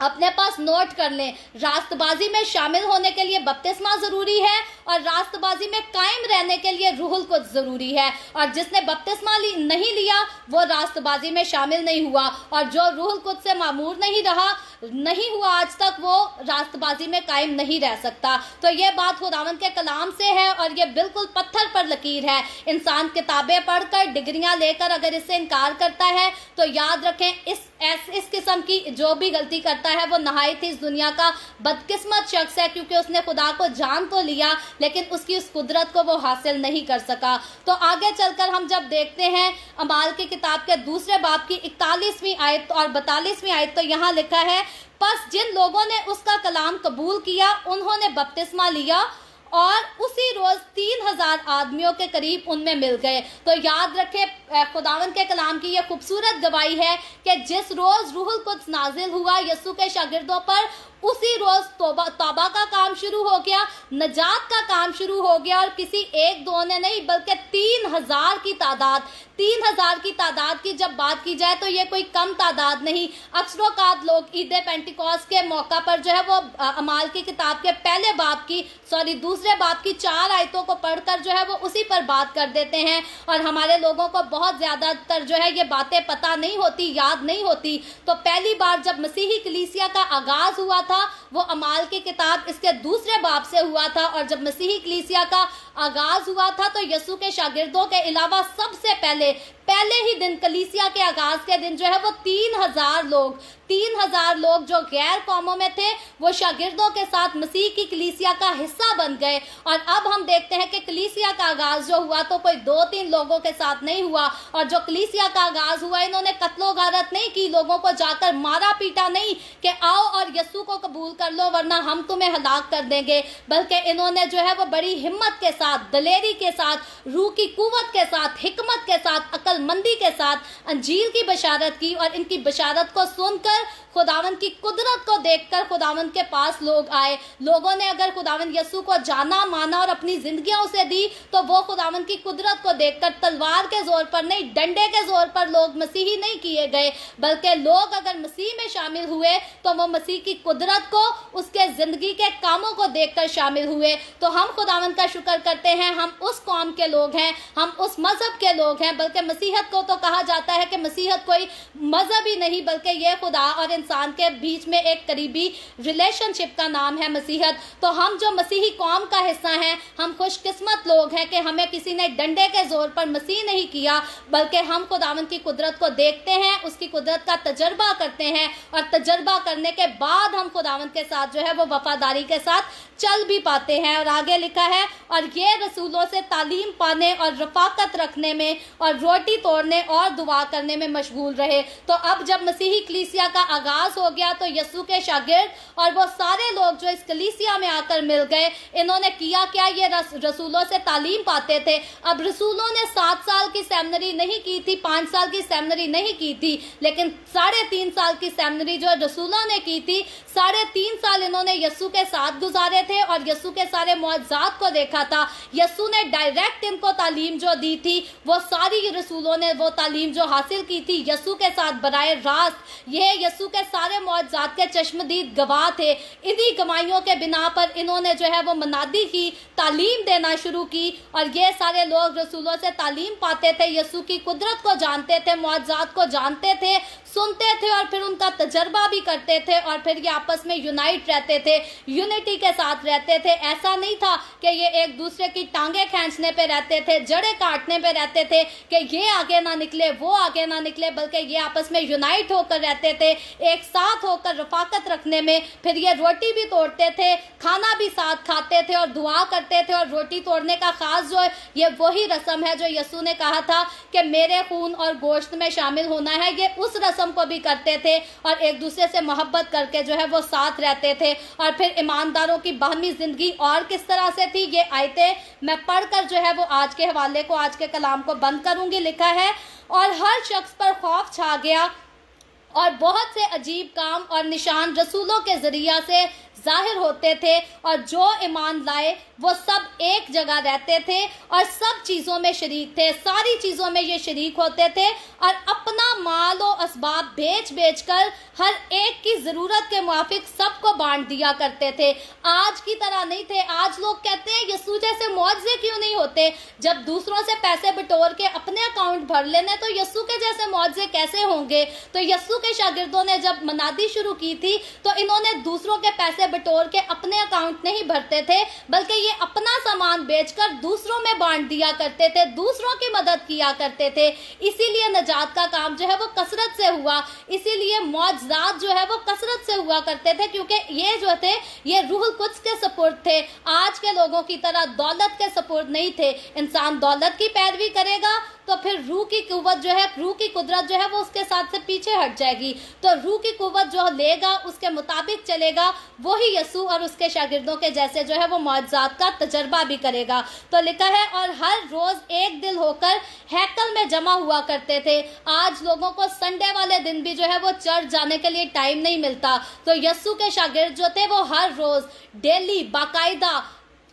अपने पास नोट कर लें। रास्तबाजी में शामिल होने के लिए बपतिस्मा ज़रूरी है, और रास्तबाजी में कायम रहने के लिए रूहुल कुद्स ज़रूरी है। और जिसने बपतिस्मा नहीं लिया वो रास्तबाजी में शामिल नहीं हुआ, और जो रूहुल कुद्स से मामूर नहीं हुआ आज तक, वो रास्तबाजी में कायम नहीं रह सकता। तो ये बात खुदावंद के कलाम से है, और ये बिल्कुल पत्थर पर लकीर है। इंसान किताबें पढ़कर, डिग्रियां लेकर अगर इससे इनकार करता है तो याद रखें, इस किस्म की जो भी गलती करता है वो नहायत ही इस दुनिया का बदकिस्मत शख्स है, क्योंकि उसने खुदा को जान तो लिया लेकिन उसकी उस कुदरत को वो हासिल नहीं कर सका। तो आगे चलकर हम जब देखते हैं अमाल की किताब के 2 बाब की 41वीं आयत और 42वीं आयत, तो यहाँ लिखा है, बस जिन लोगों ने उसका कलाम कबूल किया उन्होंने बपतिस्मा लिया, और उसी रोज 3000 आदमियों के करीब उनमें मिल गए। तो याद रखें, खुदावंद के कलाम की यह खूबसूरत गवाही है कि जिस रोज रूहुल कुद्स नाजिल हुआ यसू के शागिर्दों पर, उसी रोज तौबा का काम शुरू हो गया, नजात का काम शुरू हो गया, और किसी 1-2 ने नहीं बल्कि 3000 की तादाद की जब बात की जाए तो ये कोई कम तादाद नहीं। अक्सरोकात लोग ईद पेंटिकॉस्ट के मौका पर जो है वो अमाल की किताब के दूसरे बाब की 4 आयतों को पढ़कर जो है वो उसी पर बात कर देते हैं, और हमारे लोगों को बहुत ज़्यादातर जो है ये बातें पता नहीं होती, याद नहीं होती। तो पहली बार जब मसीही कलीसिया का आगाज़ हुआ था वो अमाल की किताब इसके 2 बाब से हुआ था, और जब मसीही कलीसिया का आगाज़ हुआ था तो यसू के शागिर्दों के अलावा सबसे पहले ही दिन, कलीसिया के आगाज़ के दिन जो है वो 3000 लोग जो गैर कौमों में थे वो शागिर्दों के साथ मसीह की कलीसिया का हिस्सा बन गए। और अब हम देखते हैं कि कलीसिया का आगाज़ जो हुआ तो कोई 2-3 लोगों के साथ नहीं हुआ, और जो कलीसिया का आगाज़ हुआ इन्होंने कत्लो गारत नहीं की, लोगों को जाकर मारा पीटा नहीं कि आओ और यसू को कबूल कर लो वरना हम तुम्हें हलाक कर देंगे, बल्कि इन्होंने जो है वो बड़ी हिम्मत के साथ, दलेरी के साथ, रूह की कुव्वत के साथ, हिकमत के साथ, अक्लमंदी के साथ अंजील की बशारत की, और इनकी बशारत को सुनकर खुदावंद की कुदरत को देखकर खुदावंद के पास लोग आए। लोगों ने अगर खुदावंद यसू को जाना, माना और अपनी जिंदगियां उसे दी, तो वो खुदावंद की कुदरत को देखकर तलवार के जोर पर नहीं, डंडे के जोर पर लोग मसीही नहीं किए गए, बल्कि लोग अगर मसीह में शामिल हुए तो वो मसीह की कुदरत को, उसके जिंदगी के कामों को देखकर शामिल हुए। तो हम खुदावंद का शुक्र करते हैं, हम उस कौम के लोग हैं, हम उस मजहब के लोग हैं, बल्कि मसीहत को तो कहा जाता है कि मसीहत कोई मजहब ही नहीं बल्कि ये खुदा और इंसान के बीच में एक करीबी रिलेशनशिप का नाम है मसीहत। तो हम जो मसीही कौम का हिस्सा हैं, हम खुशकिस्मत लोग हैं कि हमें किसी ने डंडे के जोर पर मसीह नहीं किया, बल्कि हम खुदावंद की कुदरत को देखते हैं, उसकी कुदरत का तजर्बा करते हैं, और तजर्बा करने के बाद हम खुदावंद के साथ जो है वो वफादारी के साथ चल भी पाते हैं। और आगे लिखा है, और ये रसूलों से तालीम पाने और रफाकत रखने में और रोटी तोड़ने और दुआ करने में मशगूल रहे। तो अब जब मसीही कलीसिया का आगाज हो गया तो यसू के शागिर्द और वो सारे लोग जो इस कलीसिया में आकर मिल गए, इन्होंने किया क्या, ये रसूलों से तालीम पाते थे। अब रसूलों ने 7 साल की सेमिनरी नहीं की थी, 5 साल की सेमिनरी नहीं की थी, लेकिन 3.5 साल की सेमिनरी जो रसूलों ने की थी, 3.5 साल इन्होंने यसू के साथ गुजारे थे और यसू के सारे मुआज़ात को देखा था। यसू ने डायरेक्ट इनको तालीम जो दी थी, वो सारी रसूलों ने वो तालीम जो हासिल की थी यसू के साथ बराए रास्त, ये यसू के सारे मुआज़ात के चश्मदीद गवाह थे। इन्हीं गवाहियों के बिना पर इन्होंने जो है वो मनादी की, तालीम देना शुरू की, और ये सारे लोग रसूलों से तालीम पाते थे, यसू की कुदरत को जानते थे, मुआज़ात को जानते थे, सुनते थे और फिर उनका तजर्बा भी करते थे, और फिर ये आपस में यूनाइट रहते थे, यूनिटी के साथ रहते थे। ऐसा नहीं था कि ये एक दूसरे की टांगे खींचने पे रहते थे, जड़ें काटने पे रहते थे, कि ये आगे ना निकले, वो आगे ना निकले, बल्कि ये आपस में यूनाइट होकर रहते थे, एक साथ होकर रफाकत रखने में। फिर ये रोटी भी तोड़ते थे, खाना भी साथ खाते थे और दुआ करते थे। और रोटी तोड़ने का खास जो है ये वही रस्म है जो यीशु ने कहा था कि मेरे खून और गोश्त में शामिल होना है। ये उस रस्म को भी करते थे और एक दूसरे से मोहब्बत करके जो है वो साथ रहते थे। और फिर ईमानदारों की बाहमी जिंदगी और किस तरह से थी, ये आयतें मैं पढ़कर जो है वो आज के हवाले को, आज के कलाम को बंद करूंगी। लिखा है, और हर शख्स पर खौफ छा गया और बहुत से अजीब काम और निशान रसूलों के जरिया से जाहिर होते थे, और जो ईमान लाए वो सब एक जगह रहते थे और सब चीज़ों में शरीक थे। सारी चीज़ों में ये शरीक होते थे और अपना माल और असबाब बेच बेच कर हर एक की ज़रूरत के मुआफिक सबको बांट दिया करते थे। आज की तरह नहीं थे। आज लोग कहते हैं यीशु जैसे मौजज़े क्यों नहीं होते, जब दूसरों से पैसे बटोर के अपने अकाउंट भर लेने तो यीशु के जैसे मौजज़े कैसे होंगे। तो यीशु के शागिर्दों ने जब मनादी शुरू की थी तो इन्होंने दूसरों के पैसे बटोर के अपने अकाउंट नहीं भरते थे, बल्कि ये अपना सामान बेचकर दूसरों में बांट दिया करते थे, दूसरों की मदद किया करते थे। इसीलिए नजात का काम जो है वो कसरत से हुआ, इसीलिए मौजज़ात जो है वो कसरत से हुआ करते थे, क्योंकि ये जो थे ये रूहुल कुद्स के सपुर्द थे। आज के लोगों की तरह दौलत के सपुर्द नहीं थे। इंसान दौलत की पैरवी करेगा तो फिर रूह की कुव्वत जो है, रूह की कुदरत जो है वो उसके साथ से पीछे हट जाएगी। तो रूह की कुव्वत जो लेगा उसके मुताबिक चलेगा, वही यीशु और उसके शागिर्दों के जैसे जो है वो मौजज़ात का तजर्बा भी करेगा। तो लिखा है, और हर रोज एक दिल होकर हैकल में जमा हुआ करते थे। आज लोगों को संडे वाले दिन भी जो है वो चर्च जाने के लिए टाइम नहीं मिलता। तो यीशु के शागिर्द जो थे वो हर रोज डेली बाकायदा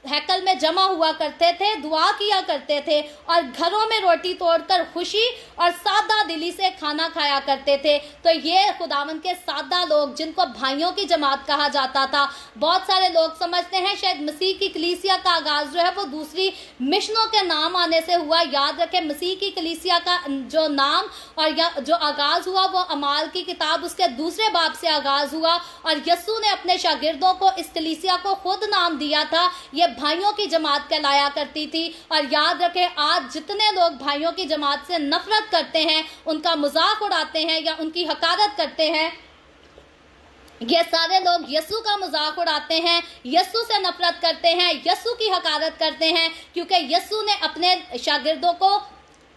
हैकल में जमा हुआ करते थे, दुआ किया करते थे और घरों में रोटी तोड़कर खुशी और सादा दिली से खाना खाया करते थे। तो ये खुदावंद के सादा लोग, जिनको भाइयों की जमात कहा जाता था। बहुत सारे लोग समझते हैं शायद मसीह की कलीसिया का आगाज जो है वो दूसरी मिशनों के नाम आने से हुआ। याद रखें, मसीह की कलीसिया का जो नाम और या जो आगाज हुआ वो अमाल की किताब उसके दूसरे बाब से आगाज हुआ, और यीशु ने अपने शागिर्दों को इस कलीसिया को खुद नाम दिया था। ये भाइयों की जमात कहलाया करती थी। और याद रखें, आज जितने लोग भाइयों की जमात से नफरत करते हैं, उनका मजाक उड़ाते हैं या उनकी हकारत करते हैं, ये सारे लोग यीशु का मजाक उड़ाते हैं, यीशु से नफरत करते हैं, यीशु की हकारत करते हैं, क्योंकि यीशु ने अपने शागिर्दों को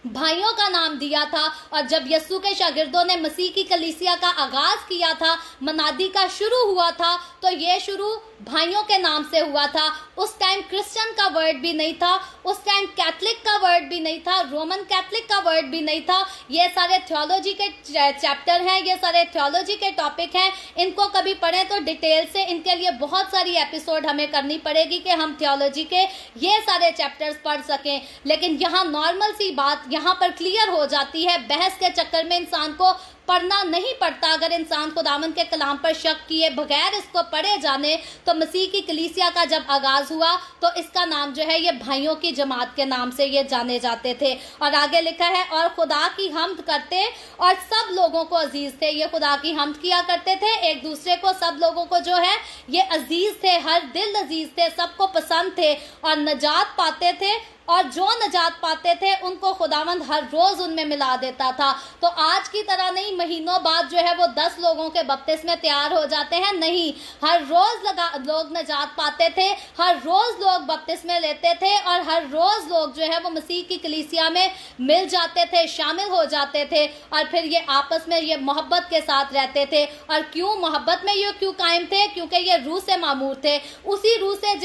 भाइयों का नाम दिया था। और जब यीशु के शागिर्दों ने मसीह की कलीसिया का आगाज किया था, मनादी का शुरू हुआ था, तो ये शुरू भाइयों के नाम से हुआ था। उस टाइम क्रिश्चियन का वर्ड भी नहीं था, उस टाइम कैथलिक का वर्ड भी नहीं था, रोमन कैथलिक का वर्ड भी नहीं था। ये सारे थियोलॉजी के चैप्टर हैं, ये सारे थियोलॉजी के टॉपिक हैं। इनको कभी पढ़ें तो डिटेल से, इनके लिए बहुत सारी एपिसोड हमें करनी पड़ेगी कि हम थियोलॉजी के ये सारे चैप्टर्स पढ़ सकें। लेकिन यहाँ नॉर्मल सी बात यहाँ पर क्लियर हो जाती है। बहस के चक्कर में इंसान को पढ़ना नहीं पड़ता। अगर इंसान खुदावंद के कलाम पर शक किए बगैर इसको पढ़े जाने, तो मसीह की कलीसिया का जब आगाज हुआ तो इसका नाम जो है ये भाइयों की जमात के नाम से ये जाने जाते थे। और आगे लिखा है, और खुदा की हम्द करते और सब लोगों को अजीज थे। ये खुदा की हम्द किया करते थे, एक दूसरे को, सब लोगों को जो है ये अजीज थे, हर दिल अजीज थे, सबको पसंद थे और नजात पाते थे। और जो नजात पाते थे उनको खुदावंद हर रोज उनमें मिला देता था। तो आज की तरह नहीं महीनों बाद जो है वो 10 लोगों के बपतिस्मे तैयार हो जाते हैं, नहीं, हर रोज लोग नजात पाते थे, हर रोज लोग बपतिस्मे लेते थे और हर रोज लोग जो है वो मसीह की कलीसिया में मिल जाते थे, शामिल हो जाते थे और फिर ये आपस में ये मोहब्बत के साथ रहते थे। और क्यों मोहब्बत में ये क्यों कायम थे? क्योंकि ये रूह से मामूर थे, उसी रूह से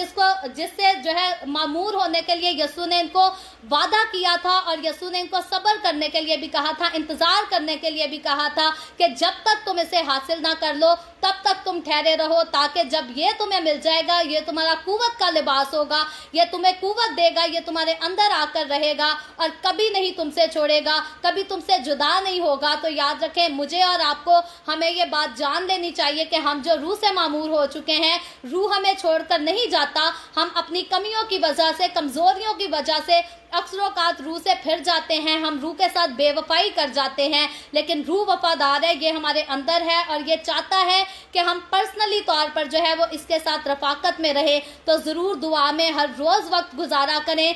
जिससे जो है मामूर होने के लिए यीशु ने इनको वादा किया था और यीशु ने इनको सब्र करने के लिए भी कहा था, इंतजार करने के लिए भी कहा था कि जब तक तुम इसे हासिल ना कर लो तब तक तुम ठहरे रहो, ताकि जब ये तुम्हें मिल जाएगा, ये तुम्हारा कुव्वत का लिबास होगा, ये तुम्हें कुव्वत देगा, ये तुम्हारे अंदर आकर रहेगा और कभी नहीं तुमसे छोड़ेगा, कभी तुमसे जुदा नहीं होगा। तो याद रखें, मुझे और आपको हमें ये बात जान लेनी चाहिए कि हम जो रूह से मामूर हो चुके हैं, रूह हमें छोड़कर नहीं जाता। हम अपनी कमियों की वजह से, कमजोरियों की वजह से अक्सरोकात रूह से फिर जाते हैं, हम रूह के साथ बेवफाई कर जाते हैं, लेकिन रूह वफादार है, ये हमारे अंदर है और ये चाहता है कि हम पर्सनली तौर पर जो है वो इसके साथ रफाकत में रहे। तो ज़रूर दुआ में हर रोज़ वक्त गुजारा करें,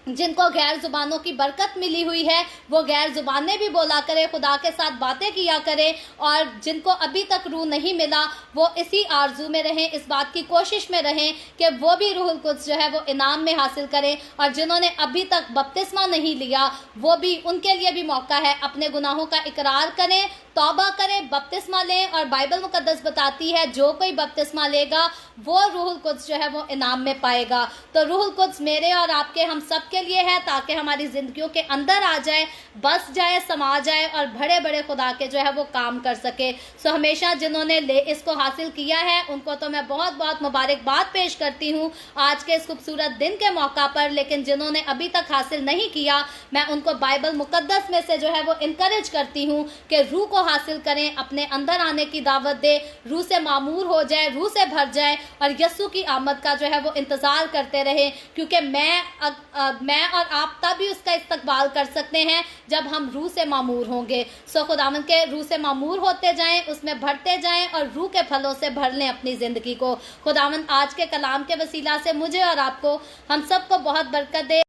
जिनको गैर जुबानों की बरकत मिली हुई है वो गैर जुबानें भी बोला करें, खुदा के साथ बातें किया करें, और जिनको अभी तक रूह नहीं मिला वो इसी आरजू में रहें, इस बात की कोशिश में रहें कि वो भी रूहुल कुद्स जो है वो इनाम में हासिल करें। और जिन्होंने अभी तक बपतिस्मा नहीं लिया वो भी, उनके लिए भी मौका है, अपने गुनाहों का इकरार करें, तौबा करें, बपतिस्मा लें। और बाइबल मुकद्दस बताती है जो कोई बपतिस्मा लेगा वो रूहुल कुद्स जो है वो इनाम में पाएगा। तो रूहुल कुद्स मेरे और आपके, हम सब के लिए है, ताकि हमारी जिंदगियों के अंदर आ जाए, बस जाए, समा जाए और बड़े बड़े खुदा के जो है वो काम कर सके। सो हमेशा जिन्होंने इसको हासिल किया है उनको तो मैं बहुत बहुत मुबारकबाद पेश करती हूँ आज के इस खूबसूरत दिन के मौका पर। लेकिन जिन्होंने अभी तक हासिल नहीं किया, मैं उनको बाइबल मुकद्दस में से जो है वो इनकरेज करती हूँ कि रूह को हासिल करें, अपने अंदर आने की दावत दे, रूह से मामूर हो जाए, रूह से भर जाए और यस्सु की आमद का जो है वो इंतज़ार करते रहें। क्योंकि मैं और आप तभी उसका इस्तकबाल कर सकते हैं जब हम रूह से मामूर होंगे। सो खुदावंद के रूह से मामूर होते जाएं, उसमें भरते जाएं और रूह के फलों से भर लें अपनी ज़िंदगी को। खुदावंद आज के कलाम के वसीला से मुझे और आपको, हम सबको बहुत बरकत दे।